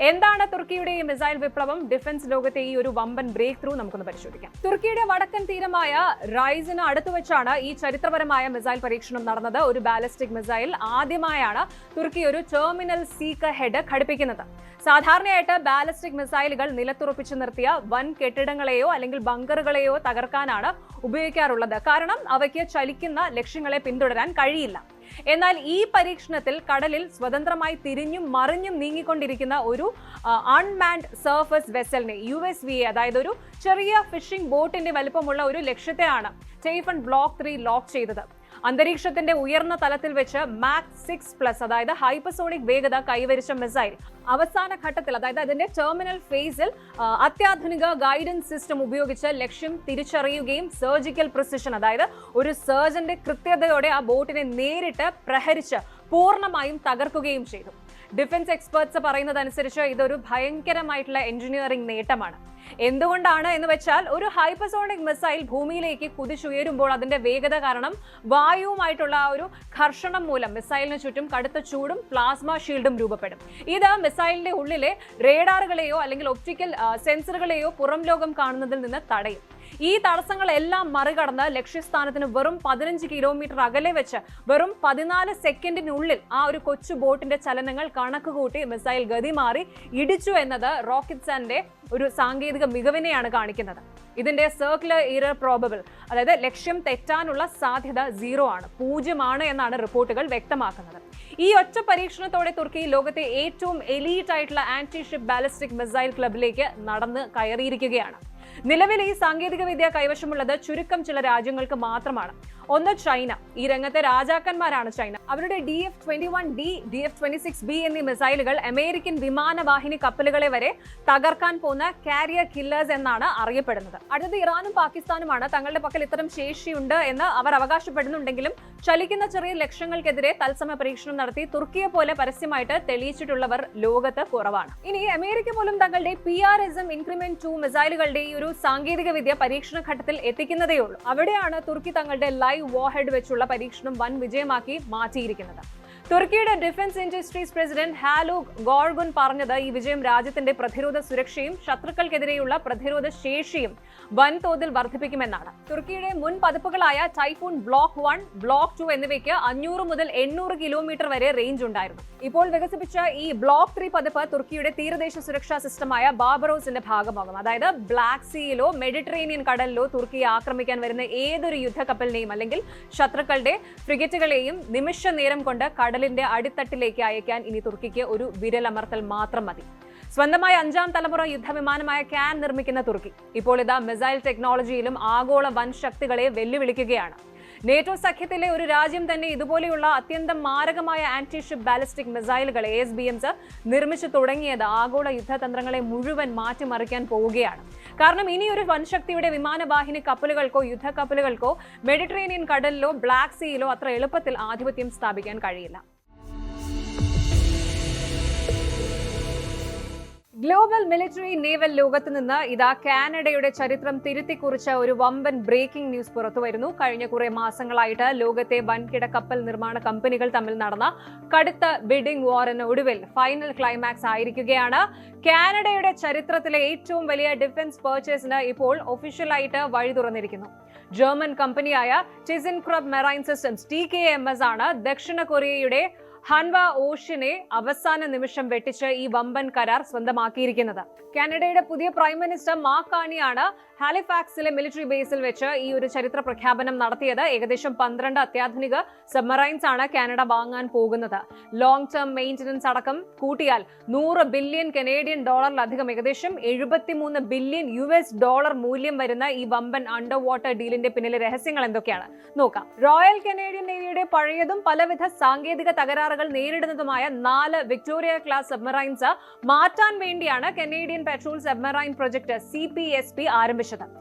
എന്താണ് തുർക്കിയുടെ ഈ മിസൈൽ വിപ്ലവം? ഡിഫൻസ് ലോകത്തെ ഈ ഒരു വമ്പൻ ബ്രേക്ക് ത്രൂ നമുക്കൊന്ന് പരിശോധിക്കാം. തുർക്കിയുടെ വടക്കൻ തീരമായ റൈസിന് അടുത്ത് വെച്ചാണ് ഈ ചരിത്രപരമായ മിസൈൽ പരീക്ഷണം നടന്നത്. ഒരു ബാലിസ്റ്റിക് മിസൈൽ ആദ്യമായാണ് തുർക്കി ഒരു ടെർമിനൽ സീക്കർ ഹെഡ് ഘടിപ്പിക്കുന്നത്. സാധാരണയായിട്ട് ബാലിസ്റ്റിക് മിസൈലുകൾ നിലത്തുറപ്പിച്ചു നിർത്തിയ വൻ കെട്ടിടങ്ങളെയോ അല്ലെങ്കിൽ ബങ്കറുകളെയോ തകർക്കാനാണ് ഉപയോഗിക്കാറുള്ളത്. കാരണം അവയ്ക്ക് ചലിക്കുന്ന ലക്ഷ്യങ്ങളെ പിന്തുടരാൻ കഴിയില്ല. എന്നാൽ ഈ പരീക്ഷണത്തിൽ കടലിൽ സ്വതന്ത്രമായി തിരിഞ്ഞും മറിഞ്ഞും നീങ്ങിക്കൊണ്ടിരിക്കുന്ന ഒരു അൺമാൻഡ് സർഫസ് വെസലിനെ USVA, അതായത് ഒരു ചെറിയ ഫിഷിംഗ് ബോട്ടിന്റെ വലുപ്പമുള്ള ഒരു ലക്ഷ്യത്തെയാണ് ടൈഫൺ ബ്ലോക്ക് 3 ലോക്ക് ചെയ്തത്. അന്തരീക്ഷത്തിന്റെ ഉയർന്ന തലത്തിൽ വെച്ച് മാക് 6+, അതായത് ഹൈപ്പർസോണിക് വേഗത കൈവരിച്ച മിസൈൽ അവസാന ഘട്ടത്തിൽ, അതായത് അതിന്റെ ടെർമിനൽ ഫേസിൽ അത്യാധുനിക ഗൈഡൻസ് സിസ്റ്റം ഉപയോഗിച്ച് ലക്ഷ്യം തിരിച്ചറിയുകയും സർജിക്കൽ പ്രിസിഷൻ, അതായത് ഒരു സർജന്റെ കൃത്യതയോടെ ആ ബോട്ടിനെ നേരിട്ട് പ്രഹരിച്ച് പൂർണ്ണമായും തകർക്കുകയും ചെയ്തു. ഡിഫൻസ് എക്സ്പേർട്സ് പറയുന്നതനുസരിച്ച് ഇതൊരു ഭയങ്കരമായിട്ടുള്ള എഞ്ചിനീയറിംഗ് നേട്ടമാണ്. എന്തുകൊണ്ടാണ് എന്ന് വെച്ചാൽ, ഒരു ഹൈപ്പർസോണിക് മിസൈൽ ഭൂമിയിലേക്ക് കുതിച്ചുയരുമ്പോൾ അതിന്റെ വേഗത കാരണം വായുവുമായിട്ടുള്ള ആ ഒരു ഘർഷണം മൂലം മിസൈലിന് ചുറ്റും കടുത്ത ചൂടും പ്ലാസ്മ ഷീൽഡും രൂപപ്പെടും. ഇത് മിസൈലിന്റെ ഉള്ളിലെ റേഡാറുകളെയോ അല്ലെങ്കിൽ ഒപ്റ്റിക്കൽ സെൻസറുകളെയോ പുറം ലോകം കാണുന്നതിൽ നിന്ന് തടയും. ഈ തടസ്സങ്ങളെല്ലാം മറികടന്ന് ലക്ഷ്യസ്ഥാനത്തിന് വെറും 15 കിലോമീറ്റർ അകലെ വെച്ച് വെറും 14 സെക്കൻഡിനുള്ളിൽ ആ ഒരു കൊച്ചു ബോട്ടിന്റെ ചലനങ്ങൾ കണക്കുകൂട്ടി മിസൈൽ ഗതി മാറി ഇടിച്ചു എന്നത് റോക്കറ്റ്സാന്റെ ഒരു സാങ്കേതിക മികവിനെയാണ് കാണിക്കുന്നത്. ഇതിന്റെ സർക്കുലർ എറർ പ്രോബബിൾ, അതായത് ലക്ഷ്യം തെറ്റാനുള്ള സാധ്യത 0 ആണ്, 0 എന്നാണ് റിപ്പോർട്ടുകൾ വ്യക്തമാക്കുന്നത്. ഈ ഒറ്റ പരീക്ഷണത്തോടെ തുർക്കി ലോകത്തെ ഏറ്റവും എലീറ്റ് ആയിട്ടുള്ള ആന്റി ഷിപ്പ് ബാലിസ്റ്റിക് മിസൈൽ ക്ലബിലേക്ക് നടന്ന് കയറിയിരിക്കുകയാണ്. നിലവിൽ ഈ സാങ്കേതിക വിദ്യ കൈവശമുള്ളത് ചുരുക്കം ചില രാജ്യങ്ങൾക്ക് മാത്രമാണ്. ഒന്ന് ചൈന. ഈ രംഗത്തെ രാജാക്കന്മാരാണ് ചൈന. അവരുടെ DF-21D, DF-26B എന്നീ മിസൈലുകൾ അമേരിക്കൻ വിമാനവാഹിനി കപ്പലുകളെ വരെ തകർക്കാൻ പോകുന്ന കാരിയർ കില്ലേഴ്സ് എന്നാണ് അറിയപ്പെടുന്നത്. അടുത്തത് ഇറാനും പാകിസ്ഥാനുമാണ്. തങ്ങളുടെ പക്കൽ ഇത്തരം ശേഷിയുണ്ട് എന്ന് അവർ അവകാശപ്പെടുന്നുണ്ടെങ്കിലും ചലിക്കുന്ന ചെറിയ ലക്ഷ്യങ്ങൾക്കെതിരെ തത്സമയ പരീക്ഷണം നടത്തി തുർക്കിയെ പോലെ പരസ്യമായിട്ട് തെളിയിച്ചിട്ടുള്ളവർ ലോകത്ത് കുറവാണ്. ഇനി അമേരിക്ക പോലും തങ്ങളുടെ PRSM ഇൻക്രിമെന്റ് 2 മിസൈലുകളുടെ ഈ ഒരു സാങ്കേതിക വിദ്യ പരീക്ഷണ ഘട്ടത്തിൽ എത്തിക്കുന്നതേയുള്ളൂ. അവിടെയാണ് തുർക്കി തങ്ങളുടെ ലൈവ് വാർഹെഡ് വെച്ചുള്ള പരീക്ഷണം വൻ വിജയമാക്കി മാറ്റിയിരിക്കുന്നത്. തുർക്കിയുടെ ഡിഫൻസ് ഇൻഡസ്ട്രീസ് പ്രസിഡന്റ് ഹാലൂഗ് ഗോർഗുൻ പറഞ്ഞത്, ഈ വിജയം രാജ്യത്തിന്റെ പ്രതിരോധ സുരക്ഷയും ശത്രുക്കൾക്കെതിരെയുള്ള പ്രതിരോധ ശേഷിയും വൻതോതിൽ വർദ്ധിപ്പിക്കുമെന്നാണ്. തുർക്കിയുടെ മുൻ പതിപ്പുകളായ ടൈഫൂൺ ബ്ലോക്ക് 1, ബ്ലോക്ക് 2 എന്നിവയ്ക്ക് 500 മുതൽ 800 കിലോമീറ്റർ വരെ റേഞ്ച് ഉണ്ടായിരുന്നു. ഇപ്പോൾ വികസിപ്പിച്ച ഈ ബ്ലോക്ക് 3 പതിപ്പ് തുർക്കിയുടെ തീരദേശ സുരക്ഷാ സിസ്റ്റമായ ബാബറോസിന്റെ ഭാഗമാകും. അതായത് ബ്ലാക്ക് സീയിലോ മെഡിറ്ററേനിയൻ കടലിലോ തുർക്കിയെ ആക്രമിക്കാൻ വരുന്ന ഏതൊരു യുദ്ധക്കപ്പലിനെയും അല്ലെങ്കിൽ ശത്രുക്കളുടെ ഫ്രിഗറ്റുകളെയും നിമിഷ നേരം കൊണ്ട് കടലിന്റെ അടിത്തട്ടിലേക്ക് അയക്കാൻ ഇനി തുർക്കിക്ക് ഒരു വിരലമർത്തൽ മാത്രം മതി. സ്വന്തമായ 5ാം തലമുറ യുദ്ധവിമാനമായ കാൻ നിർമ്മിക്കുന്ന തുർക്കി ഇപ്പോൾ ഇതാ മിസൈൽ ടെക്നോളജിയിലും ആഗോള വൻ ശക്തികളെ വെല്ലുവിളിക്കുകയാണ്. നേറ്റോ സഖ്യത്തിലെ ഒരു രാജ്യം തന്നെ ഇതുപോലെയുള്ള അത്യന്തം മാരകമായ ആന്റി ഷിപ്പ് ബാലിസ്റ്റിക് മിസൈലുകൾ ASBMs നിർമ്മിച്ചു തുടങ്ങിയത് ആഗോള യുദ്ധതന്ത്രങ്ങളെ മുഴുവൻ മാറ്റിമറിക്കാൻ പോവുകയാണ്. കാരണം ഇനി ഒരു വൻശക്തിയുടെ വിമാനവാഹിനി കപ്പലുകൾക്കോ യുദ്ധക്കപ്പലുകൾക്കോ മെഡിറ്ററേനിയൻ കടലിലോ ബ്ലാക്ക് സീയിലോ അത്ര എളുപ്പത്തിൽ ആധിപത്യം സ്ഥാപിക്കാൻ കഴിയില്ല. ഗ്ലോബൽ മിലിറ്ററി നേവൽ ലോകത്ത് നിന്ന് ഇതാ കാനഡയുടെ ചരിത്രം തിരുത്തിക്കുറിച്ച ഒരു വമ്പൻ ബ്രേക്കിംഗ് ന്യൂസ് പുറത്തുവരുന്നു. കഴിഞ്ഞ കുറെ മാസങ്ങളായിട്ട് ലോകത്തെ വൻകിട കപ്പൽ നിർമ്മാണ കമ്പനികൾ തമ്മിൽ നടന്ന കടുത്ത ബിഡിംഗ് വാറിന് ഒടുവിൽ ഫൈനൽ ക്ലൈമാക്സ് ആയിരിക്കുകയാണ്. കാനഡയുടെ ചരിത്രത്തിലെ ഏറ്റവും വലിയ ഡിഫൻസ് പർച്ചേസിന് ഇപ്പോൾ ഒഫീഷ്യലായിട്ട് വഴി തുറന്നിരിക്കുന്നു. ജർമ്മൻ കമ്പനിയായ ടിസൻക്രബ് മെറൈൻ സിസ്റ്റംസ് TKMS ആണ് ദക്ഷിണ കൊറിയയുടെ ഹൻവ ഓഷ്യനെ അവസാന നിമിഷം വെട്ടിച്ച് ഈ വമ്പൻ കരാർ സ്വന്തമാക്കിയിരിക്കുന്നത്. കാനഡയുടെ പുതിയ പ്രൈം മിനിസ്റ്റർ മാർക്ക് കാർണിയാണ് ഹാലിഫാക്സിലെ മിലിറ്ററി ബേസിൽ വെച്ച് ഈ ഒരു ചരിത്ര പ്രഖ്യാപനം നടത്തിയത്. ഏകദേശം 12 അത്യാധുനിക സബ്മറൈൻസ് ആണ് കാനഡ വാങ്ങാൻ പോകുന്നത്. ലോങ് ടേം മെയിന്റനൻസ് അടക്കം കൂട്ടിയാൽ $100 ബില്യൺ കനേഡിയൻ ഡോളറിലധികം, ഏകദേശം $73 ബില്യൺ US മൂല്യം വരുന്ന ഈ വമ്പൻ അണ്ടർ വാട്ടർ ഡീലിന്റെ പിന്നിലെ രഹസ്യങ്ങൾ എന്തൊക്കെയാണ് നോക്കാം. റോയൽ കനേഡിയൻ നേവിയുടെ പഴയതും പലവിധ സാങ്കേതിക തകരാറുകൾ നേരിടുന്നതുമായ 4 വിക്ടോറിയ ക്ലാസ് സബ്മറൈൻസ് മാറ്റാൻ വേണ്ടിയാണ് Canadian petrol submarine project CPSP ആരംഭിച്ചത്.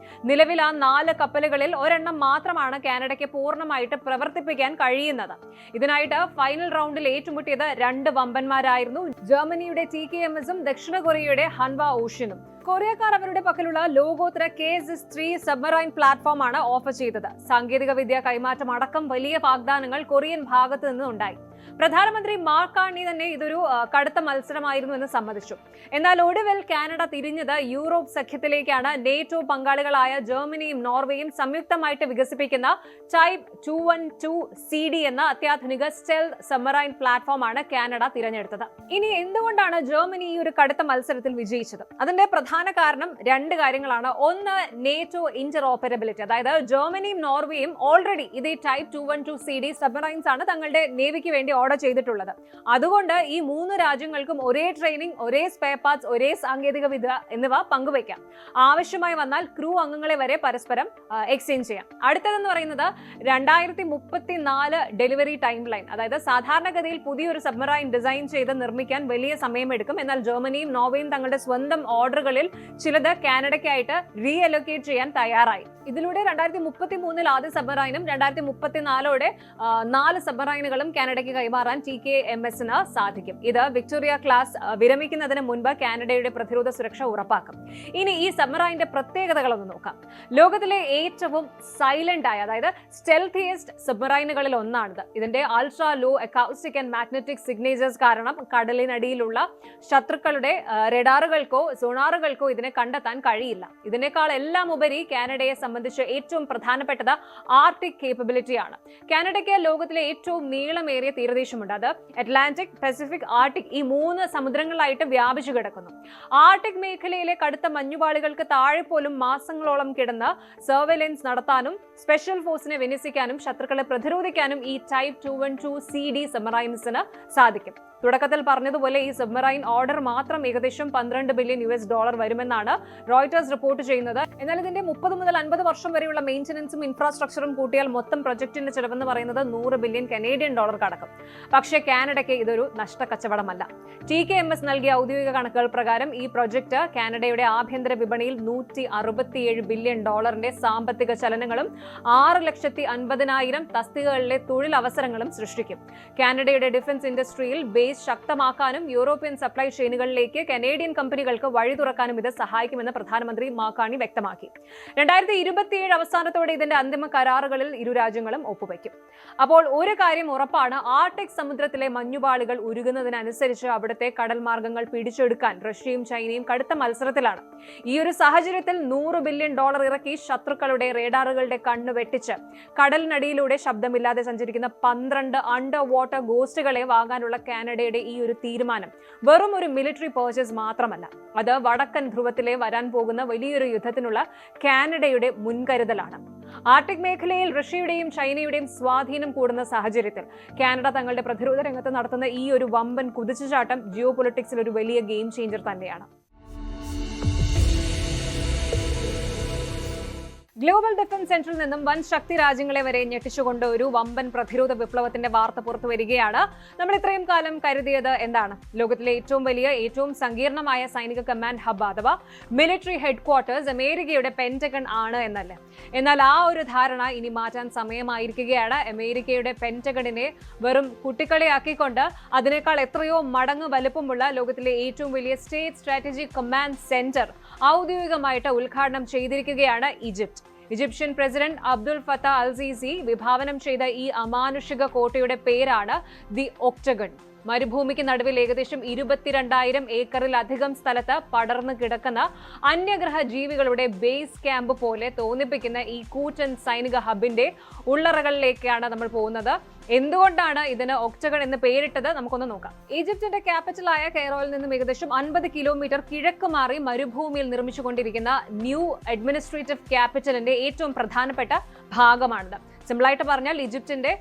നിലവിൽ ആ 4 കപ്പലുകളിൽ ഒരെണ്ണം മാത്രമാണ് കാനഡയ്ക്ക് പൂർണ്ണമായിട്ട് പ്രവർത്തിപ്പിക്കാൻ കഴിയുന്നത്. ഇതിനായിട്ട് ഫൈനൽ റൗണ്ടിൽ ഏറ്റുമുട്ടിയത് 2 വമ്പന്മാരായിരുന്നു. ജർമ്മനിയുടെ TKMS-ഉം ദക്ഷിണ കൊറിയയുടെ ഹൻവ ഓഷ്യനും. കൊറിയക്കാർ അവരുടെ പക്കലുള്ള ലോകോത്തര KS-3 സബ്മറൈൻ പ്ലാറ്റ്ഫോമാണ് ഓഫർ ചെയ്തത്. സാങ്കേതിക വിദ്യ കൈമാറ്റം അടക്കം വലിയ വാഗ്ദാനങ്ങൾ കൊറിയൻ ഭാഗത്തു നിന്ന് ഉണ്ടായി. പ്രധാനമന്ത്രി മാർക്ക് കാർണി തന്നെ ഇതൊരു കടുത്ത മത്സരമായിരുന്നു എന്ന് സമ്മതിച്ചു. എന്നാൽ ഒടുവിൽ കാനഡ തിരിഞ്ഞത് യൂറോപ്പ് സഖ്യത്തിലേക്കാണ്. നേറ്റോ പങ്കാളികളായ ജർമ്മനിയും നോർവേയും സംയുക്തമായിട്ട് വികസിപ്പിക്കുന്ന ടൈപ്പ് 212 CD എന്ന അത്യാധുനിക സ്റ്റെൽത്ത് സബ്മറൈൻ പ്ലാറ്റ്ഫോമാണ് കാനഡ തിരഞ്ഞെടുത്തത്. ഇനി എന്തുകൊണ്ടാണ് ജർമ്മനി ഈ ഒരു കടുത്ത മത്സരത്തിൽ വിജയിച്ചത്? അതിന്റെ പ്രധാന കാരണം രണ്ട് കാര്യങ്ങളാണ്. ഒന്ന്, നേറ്റോ ഇന്റർഓപ്പറബിലിറ്റി. അതായത് ജർമ്മനിയും നോർവേയും ഓൾറെഡി ഇതേ ടൈപ്പ് 212 CD സബ്മറൈൻസ് ആണ് തങ്ങളുടെ നേവിക്ക് വേണ്ടി ഓർഡർ ചെയ്തിട്ടുള്ളത്. അതുകൊണ്ട് ഈ മൂന്ന് രാജ്യങ്ങൾക്കും ഒരേ ട്രെയിനിങ്, ഒരേ സ്പെയർ പാർട്സ്, ഒരേ സാങ്കേതിക വിദ്യ എന്നിവ പങ്കുവയ്ക്കാം. ആവശ്യമായി വന്നാൽ ക്രൂ അംഗങ്ങളെ വരെ പരസ്പരം എക്സ്ചേഞ്ച് ചെയ്യാം. അടുത്തതെന്ന് പറയുന്നത് 2034 ഡെലിവറി ടൈം ലൈൻ. അതായത് സാധാരണഗതിയിൽ പുതിയൊരു സബ്മറൈൻ ഡിസൈൻ ചെയ്ത് നിർമ്മിക്കാൻ വലിയ സമയമെടുക്കും. എന്നാൽ ജർമ്മനിയും നോർവേയും തങ്ങളുടെ സ്വന്തം ഓർഡറുകളിൽ ചിലത് കാനഡയ്ക്കായിട്ട് റീഅലോക്കേറ്റ് ചെയ്യാൻ തയ്യാറായി. ഇതിലൂടെ 2033 ആദ്യ സബ്മറൈനും 2034 4 സബ്മറൈനുകളും കാനഡയ്ക്ക് കൈമാറാൻ TKMS-ന് സാധിക്കും. ഇത് വിക്ടോറിയ ക്ലാസ് വിരമിക്കുന്നതിന് മുൻപ് കാനഡയുടെ പ്രതിരോധ സുരക്ഷ ഉറപ്പാക്കും. ഇനി ഈ സബ്മറൈന്റെ പ്രത്യേകതകളൊന്ന് നോക്കാം. ലോകത്തിലെ ഏറ്റവും സൈലന്റ് ആയ, അതായത് സ്റ്റെൽത്തിയസ്റ്റ് സബ്മറൈനുകളിൽ ഒന്നാണിത്. ഇതിന്റെ ultra low acoustic and magnetic signatures കാരണം കടലിനടിയിലുള്ള ശത്രുക്കളുടെ റഡാറുകൾക്കോ സോണാറുകൾക്കോ ഇതിനെ കണ്ടെത്താൻ കഴിയില്ല. ഇതിനേക്കാൾ എല്ലാം ഉപരി കാനഡയെ സംബന്ധിച്ച് ഏറ്റവും പ്രധാനപ്പെട്ടത് ആർട്ടിക് കേപ്പബിലിറ്റിയാണ്. കാനഡയ്ക്ക് ലോകത്തിലെ ഏറ്റവും നീളമേറിയ തീരദേശമുണ്ട്. അത് അറ്റ്ലാന്റിക്, പസഫിക്, ആർട്ടിക് ഈ 3 സമുദ്രങ്ങളിലായിട്ട് വ്യാപിച്ചു കിടക്കുന്നു. ആർട്ടിക് മേഖലയിലെ കടുത്ത മഞ്ഞുപാളികൾക്ക് താഴെ പോലും മാസങ്ങളോളം കിടന്ന് സർവൈലൻസ് നടത്താനും സ്പെഷ്യൽ ഫോഴ്സിനെ വിന്യസിക്കാനും ശത്രുക്കളെ പ്രതിരോധിക്കാനും ഈ ടൈപ്പ് 212 CD സബ്മറൈൻസിന് സാധിക്കും. തുടക്കത്തിൽ പറഞ്ഞതുപോലെ ഈ സബ്മറൈൻ ഓർഡർ മാത്രം ഏകദേശം $12 ബില്യൺ വരുമെന്നാണ് റോയിട്ടേഴ്സ് റിപ്പോർട്ട് ചെയ്യുന്നത്. എന്നാൽ ഇതിന്റെ 30 മുതൽ 50 വർഷം വരെയുള്ള മെയിൻ്റനൻസും ഇൻഫ്രാസ്ട്രക്ചറും കൂട്ടിയാൽ മൊത്തം പ്രൊജക്ടിന്റെ ചെലവെന്ന് പറയുന്നത് $100 ബില്യൺ കടക്കും. പക്ഷേ കാനഡയ്ക്ക് ഇതൊരു നഷ്ടക്കച്ചവടമല്ല. TKMS നൽകിയ ഔദ്യോഗിക കണക്കുകൾ പ്രകാരം ഈ പ്രൊജക്ട് കാനഡയുടെ ആഭ്യന്തര വിപണിയിൽ $167 ബില്യൺ സാമ്പത്തിക ചലനങ്ങളും 6,50,000 തസ്തികകളിലെ തൊഴിലവസരങ്ങളും സൃഷ്ടിക്കും. കാനഡയുടെ ഡിഫൻസ് ഇൻഡസ്ട്രിയിൽ ബേസ് ശക്തമാക്കാനും യൂറോപ്യൻ സപ്ലൈ ചെയിനുകളിലേക്ക് കനേഡിയൻ കമ്പനികൾക്ക് വഴി തുറക്കാനും ഇത് സഹായിക്കുമെന്ന് പ്രധാനമന്ത്രി മാർക്ക് കാർണി വ്യക്തമാക്കി. 2027 അവസാനത്തോടെ ഇതിന്റെ അന്തിമ കരാറുകളിൽ ഇരു രാജ്യങ്ങളും ഒപ്പുവയ്ക്കും. അപ്പോൾ ഒരു കാര്യം ഉറപ്പാണ്, ആർട്ടിക് സമുദ്രത്തിലെ മഞ്ഞുപാളികൾ ഉരുകുന്നതിനനുസരിച്ച് അവിടുത്തെ കടൽ മാർഗങ്ങൾ പിടിച്ചെടുക്കാൻ റഷ്യയും ചൈനയും കടുത്ത മത്സരത്തിലാണ്. ഈ ഒരു സാഹചര്യത്തിൽ $100 ബില്യൺ ഇറക്കി ശത്രുക്കളുടെ റേഡാറുകളുടെ കണ്ണ് വെട്ടിച്ച് കടലിനടിയിലൂടെ ശബ്ദമില്ലാതെ സഞ്ചരിക്കുന്ന 12 അണ്ടർ വാട്ടർ ഗോസ്റ്റുകളെ വാങ്ങാനുള്ള കാനഡയുടെ ഈ ഒരു തീരുമാനം വെറും ഒരു മിലിറ്ററി പർച്ചേസ് മാത്രമല്ല, അത് വടക്കൻ ധ്രുവത്തിലെ വരാൻ പോകുന്ന വലിയൊരു യുദ്ധത്തിനുള്ള കാനഡയുടെ മുൻകരുതലാണ്. ആർട്ടിക് മേഖലയിൽ റഷ്യയുടെയും ചൈനയുടെയും സ്വാധീനം കൂടുന്ന സാഹചര്യത്തിൽ കാനഡ തങ്ങളുടെ പ്രതിരോധ രംഗത്ത് നടത്തുന്ന ഈ ഒരു വമ്പൻ കുതിച്ചുചാട്ടം ജിയോ പൊളിറ്റിക്സിൽ ഒരു വലിയ ഗെയിം ചേഞ്ചർ തന്നെയാണ്. ഗ്ലോബൽ ഡിഫൻസ് സെന്ററിൽ നിന്നും വൻ ശക്തി രാജ്യങ്ങളെ വരെ ഞെട്ടിച്ചുകൊണ്ട് ഒരു വമ്പൻ പ്രതിരോധ വിപ്ലവത്തിന്റെ വാർത്ത പുറത്തു വരികയാണ്. നമ്മൾ ഇത്രയും കാലം കരുതിയത് എന്താണ്? ലോകത്തിലെ ഏറ്റവും വലിയ, ഏറ്റവും സങ്കീർണമായ സൈനിക കമാൻഡ് ഹബ് അഥവാ മിലിറ്ററി ഹെഡ്ക്വാർട്ടേഴ്സ് അമേരിക്കയുടെ പെന്റഗൺ ആണ് എന്നല്ലേ. എന്നാൽ ആ ഒരു ധാരണ ഇനി മാറ്റാൻ സമയമായിരിക്കുകയാണ്. അമേരിക്കയുടെ പെന്റഗണിനെ വെറും കുട്ടിക്കളിയാക്കിക്കൊണ്ട് അതിനേക്കാൾ എത്രയോ മടങ്ങ് വലുപ്പമുള്ള ലോകത്തിലെ ഏറ്റവും വലിയ സ്റ്റേറ്റ് സ്ട്രാറ്റജിക് കമാൻഡ് സെന്റർ ഔദ്യോഗികമായിട്ട് ഉദ്ഘാടനം ചെയ്തിരിക്കുകയാണ് Egypt. Egyptian president Abdel Fattah al Sisi വിഭാവനം ചെയ്ത ഈ അമാനുഷിക കോട്ടയുടെ പേരാണ് ദി ഒക്ടഗൺ. മരുഭൂമിക്ക് നടുവിൽ ഏകദേശം 22,000 ഏക്കറിലധികം സ്ഥലത്ത് പടർന്നു കിടക്കുന്ന അന്യഗ്രഹ ജീവികളുടെ ബേസ് ക്യാമ്പ് പോലെ തോന്നിപ്പിക്കുന്ന ഈ കൂറ്റൻ സൈനിക ഹബിന്റെ ഉള്ളറകളിലേക്കാണ് നമ്മൾ പോകുന്നത്. എന്തുകൊണ്ടാണ് ഇതിന് ഒക്ടഗൺ എന്ന് പേരിട്ടത് നമുക്കൊന്ന് നോക്കാം. ഈജിപ്തിന്റെ ക്യാപിറ്റലായ കെയ്റോയിൽ നിന്നും ഏകദേശം 50 കിലോമീറ്റർ കിഴക്ക് മാറി മരുഭൂമിയിൽ നിർമ്മിച്ചുകൊണ്ടിരിക്കുന്ന ന്യൂ അഡ്മിനിസ്ട്രേറ്റീവ് ക്യാപിറ്റലിന്റെ ഏറ്റവും പ്രധാനപ്പെട്ട ഭാഗമാണിത്. സിമ്പിളായിട്ട് പറഞ്ഞാൽ ഈജിപ്തിന്റെ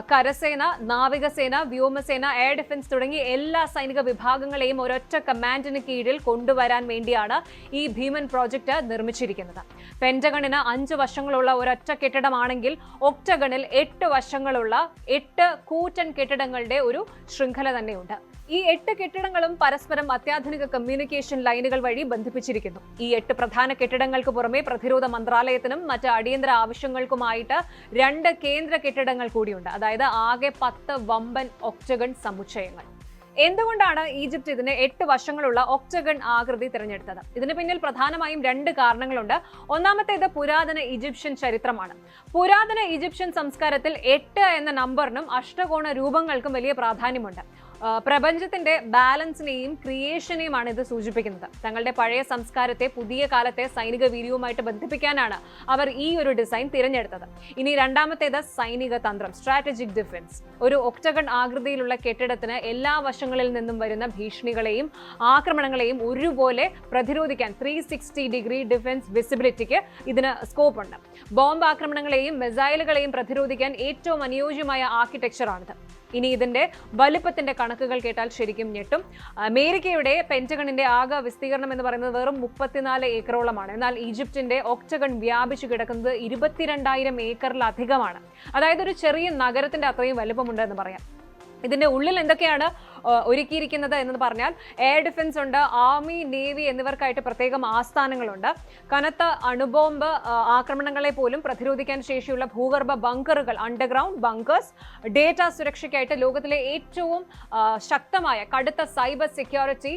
കരസേന, നാവികസേന, വ്യോമസേന, എയർ ഡിഫൻസ് തുടങ്ങി എല്ലാ സൈനിക വിഭാഗങ്ങളെയും ഒരൊറ്റ കമാൻഡിന് കീഴിൽ കൊണ്ടുവരാൻ വേണ്ടിയാണ് ഈ ഭീമൻ പ്രോജക്റ്റ് നിർമ്മിച്ചിരിക്കുന്നത്. പെന്റഗണിന് 5 വശങ്ങളുള്ള ഒരൊറ്റ കെട്ടിടമാണെങ്കിൽ ഒക്ടഗണിൽ 8 വശങ്ങളുള്ള 8 കൂറ്റൻ കെട്ടിടങ്ങളുടെ ഒരു ശൃംഖല തന്നെയുണ്ട്. ഈ 8 കെട്ടിടങ്ങളും പരസ്പരം അത്യാധുനിക കമ്മ്യൂണിക്കേഷൻ ലൈനുകൾ വഴി ബന്ധിപ്പിച്ചിരിക്കുന്നു. ഈ 8 പ്രധാന കെട്ടിടങ്ങൾക്ക് പുറമെ പ്രതിരോധ മന്ത്രാലയത്തിനും മറ്റ് അടിയന്തര ആവശ്യങ്ങൾക്കുമായിട്ട് 2 കേന്ദ്ര കെട്ടിടങ്ങൾ കൂടിയുണ്ട്. അതായത് ആകെ 10 വമ്പൻ ഒക്ടഗൺ സമുച്ചയങ്ങൾ. എന്തുകൊണ്ടാണ് ഈജിപ്ത് ഇതിന് 8 വശങ്ങളുള്ള ഒക്ടഗൺ ആകൃതി തിരഞ്ഞെടുത്തത്? ഇതിന് പിന്നിൽ പ്രധാനമായും 2 കാരണങ്ങളുണ്ട്. ഒന്നാമത്തേത് പുരാതന ഈജിപ്ഷ്യൻ ചരിത്രമാണ്. പുരാതന ഈജിപ്ഷ്യൻ സംസ്കാരത്തിൽ 8 എന്ന നമ്പറിനും അഷ്ടകോണ രൂപങ്ങൾക്കും വലിയ പ്രാധാന്യമുണ്ട്. പ്രപഞ്ചത്തിന്റെ ബാലൻസിനെയും ക്രിയേഷനെയുമാണ് ഇത് സൂചിപ്പിക്കുന്നത്. തങ്ങളുടെ പഴയ സംസ്കാരത്തെ പുതിയ കാലത്തെ സൈനിക വീര്യവുമായിട്ട് ബന്ധിപ്പിക്കാനാണ് അവർ ഈ ഒരു ഡിസൈൻ തിരഞ്ഞെടുത്തത്. ഇനി രണ്ടാമത്തേത് സൈനിക തന്ത്രം, സ്ട്രാറ്റജിക് ഡിഫൻസ്. ഒരു ഒക്ടഗൺ ആകൃതിയിലുള്ള കെട്ടിടത്തിന് എല്ലാ വശങ്ങളിൽ നിന്നും വരുന്ന ഭീഷണികളെയും ആക്രമണങ്ങളെയും ഒരുപോലെ പ്രതിരോധിക്കാൻ 360 ഡിഗ്രി ഡിഫൻസ് വിസിബിലിറ്റിക്ക് ഇതിന് സ്കോപ്പ് ഉണ്ട്. ബോംബ് ആക്രമണങ്ങളെയും മിസൈലുകളെയും പ്രതിരോധിക്കാൻ ഏറ്റവും അനുയോജ്യമായ ആർക്കിടെക്ചറാണിത്. ഇനി ഇതിന്റെ വലുപ്പത്തിന്റെ കണക്കുകൾ കേട്ടാൽ ശരിക്കും ഞെട്ടും. അമേരിക്കയുടെ പെന്റഗണിന്റെ ആകെ വിസ്തീർണം എന്ന് പറയുന്നത് വെറും 34 ഏക്കറോളമാണ്. എന്നാൽ ഈജിപ്തിന്റെ ഒക്ടഗൺ വ്യാപിച്ചു കിടക്കുന്നത് 22,000 ഏക്കറിലധികമാണ്. അതായത് ഒരു ചെറിയ നഗരത്തിന്റെ അത്രയും വലുപ്പമുണ്ട് എന്ന് പറയാം. ഇതിന്റെ ഉള്ളിൽ എന്തൊക്കെയാണ് ഒരുക്കിയിരിക്കുന്നത് എന്ന് പറഞ്ഞാൽ എയർ ഡിഫൻസ് ഉണ്ട്, ആർമി, നേവി എന്നിവർക്കായിട്ട് പ്രത്യേകം ആസ്ഥാനങ്ങളുണ്ട്. കനത്ത അണുബോംബ് ആക്രമണങ്ങളെ പോലും പ്രതിരോധിക്കാൻ ശേഷിയുള്ള ഭൂഗർഭ ബങ്കറുകൾ, അണ്ടർഗ്രൗണ്ട് ബങ്കേഴ്സ്, ഡേറ്റ സുരക്ഷയ്ക്കായിട്ട് ലോകത്തിലെ ഏറ്റവും ശക്തമായ കടുത്ത സൈബർ സെക്യൂരിറ്റി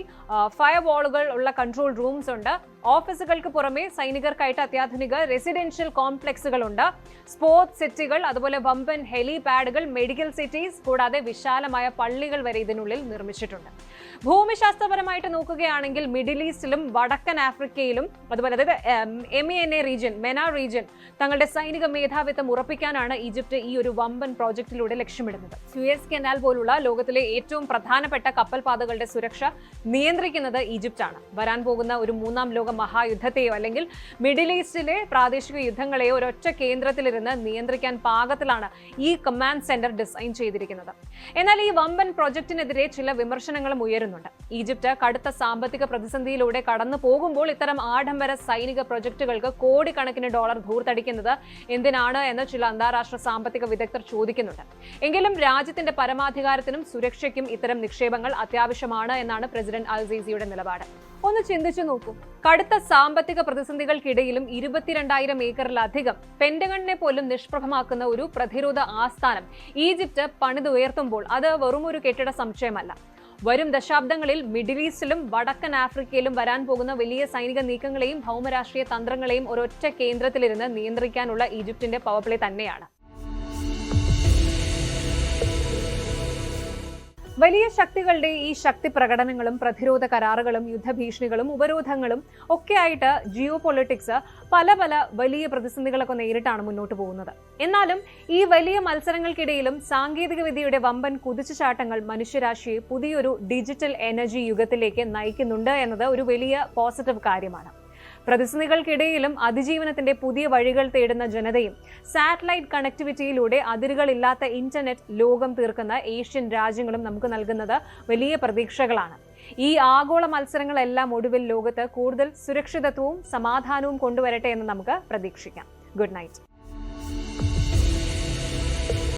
ഫയർ വാളുകൾ ഉള്ള കൺട്രോൾ റൂംസ് ഉണ്ട്. ഓഫീസുകൾക്ക് പുറമെ സൈനികർക്കായിട്ട് അത്യാധുനിക റെസിഡൻഷ്യൽ കോംപ്ലക്സുകളുണ്ട്, സ്പോർട്സ് സിറ്റികൾ, അതുപോലെ വമ്പൻ ഹെലിപാഡുകൾ, മെഡിക്കൽ സിറ്റീസ്, കൂടാതെ വിശാലമായ പള്ളികൾ വരെ ഇതിനുള്ളിൽ നിർമ്മിച്ചിട്ടുണ്ട്. ഭൂമിശാസ്ത്രപരമായിട്ട് നോക്കുകയാണെങ്കിൽ മിഡിൽ ഈസ്റ്റിലും വടക്കൻ ആഫ്രിക്കയിലും അതുപോലെ MENA റീജിയൻ, MENA റീജിയൻ തങ്ങളുടെ സൈനിക മേധാവിത്വം ഉറപ്പിക്കാനാണ് ഈജിപ്ത് ഈ ഒരു വമ്പൻ പ്രോജക്റ്റിലൂടെ ലക്ഷ്യമിടുന്നത്. സ്യൂയസ് കനാൽ പോലുള്ള ലോകത്തിലെ ഏറ്റവും പ്രധാനപ്പെട്ട കപ്പൽപാതകളുടെ സുരക്ഷ നിയന്ത്രിക്കുന്നത് ഈജിപ്താണ്. വരാൻ പോകുന്ന ഒരു 3ാം ലോക മഹായുദ്ധത്തെയോ അല്ലെങ്കിൽ മിഡിൽ ഈസ്റ്റിലെ പ്രാദേശിക യുദ്ധങ്ങളെയോ ഒരൊറ്റ കേന്ദ്രത്തിലിരുന്ന് നിയന്ത്രിക്കാൻ പാകത്തിലാണ് ഈ കമാൻഡ് സെന്റർ ഡിസൈൻ ചെയ്തിരിക്കുന്നത്. എന്നാൽ ഈ വമ്പൻ പ്രൊജക്ടിനെതിരെ ചില വിമർശനങ്ങളും ഉയരുന്നുണ്ട്. ഈജിപ്ത് കടുത്ത സാമ്പത്തിക പ്രതിസന്ധിയിലൂടെ കടന്നു പോകുമ്പോൾ ഇത്തരം ആഡംബര സൈനിക പ്രൊജക്ടുകൾക്ക് കോടിക്കണക്കിന് ഡോളർ ധൂർത്തടിക്കുന്നത് എന്തിനാണ് എന്ന് ചില അന്താരാഷ്ട്ര സാമ്പത്തിക വിദഗ്ധർ ചോദിക്കുന്നുണ്ട്. എങ്കിലും രാജ്യത്തിന്റെ പരമാധികാരത്തിനും സുരക്ഷയ്ക്കും ഇത്തരം നിക്ഷേപങ്ങൾ അത്യാവശ്യമാണ് എന്നാണ് പ്രസിഡന്റ് അൽ സീസിയുടെ നിലപാട്. ഒന്ന് ചിന്തിച്ചു നോക്കൂ. കടുത്ത സാമ്പത്തിക പ്രതിസന്ധികൾക്കിടയിലും 22,000 ഏക്കറിലധികം പെന്റഗണിനെ പോലും നിഷ്പ്രഭമാക്കുന്ന ഒരു പ്രതിരോധ ആസ്ഥാനം ഈജിപ്ത് പണിതുയർത്തുമ്പോൾ അത് വെറും ഒരു കെട്ടിട സമുച്ചയമല്ല. വരും ദശാബ്ദങ്ങളിൽ മിഡിൽ ഈസ്റ്റിലും വടക്കൻ ആഫ്രിക്കയിലും വരാൻ പോകുന്ന വലിയ സൈനിക നീക്കങ്ങളെയും ഭൗമരാഷ്ട്രീയ തന്ത്രങ്ങളെയും ഒരൊറ്റ കേന്ദ്രത്തിലിരുന്ന് നിയന്ത്രിക്കാനുള്ള ഈജിപ്തിന്റെ പവർ പ്ലേ തന്നെയാണ്. വലിയ ശക്തികളുടെ ഈ ശക്തി പ്രകടനങ്ങളും പ്രതിരോധ കരാറുകളും യുദ്ധഭീഷണികളും ഉപരോധങ്ങളും ഒക്കെയായിട്ട് ജിയോ പൊളിറ്റിക്സ് പല വലിയ പ്രതിസന്ധികളൊക്കെ നേരിട്ടാണ് മുന്നോട്ട് പോകുന്നത്. എന്നാലും ഈ വലിയ മത്സരങ്ങൾക്കിടയിലും സാങ്കേതിക വിദ്യയുടെ വമ്പൻ കുതിച്ചുചാട്ടങ്ങൾ മനുഷ്യരാശിയെ പുതിയൊരു ഡിജിറ്റൽ എനർജി യുഗത്തിലേക്ക് നയിക്കുന്നുണ്ട് എന്നത് ഒരു വലിയ പോസിറ്റീവ് കാര്യമാണ്. പ്രതിസന്ധികൾക്കിടയിലും അതിജീവനത്തിന്റെ പുതിയ വഴികൾ തേടുന്ന ജനതയും സാറ്റലൈറ്റ് കണക്ടിവിറ്റിയിലൂടെ അതിരുകളില്ലാത്ത ഇന്റർനെറ്റ് ലോകം തീർക്കുന്ന ഏഷ്യൻ രാജ്യങ്ങളും നമുക്ക് നൽകുന്നത് വലിയ പ്രതീക്ഷകളാണ്. ഈ ആഗോള മത്സരങ്ങളെല്ലാം ഒടുവിൽ ലോകത്ത് കൂടുതൽ സുരക്ഷിതത്വവും സമാധാനവും കൊണ്ടുവരട്ടെ എന്ന് നമുക്ക് പ്രതീക്ഷിക്കാം. Good night.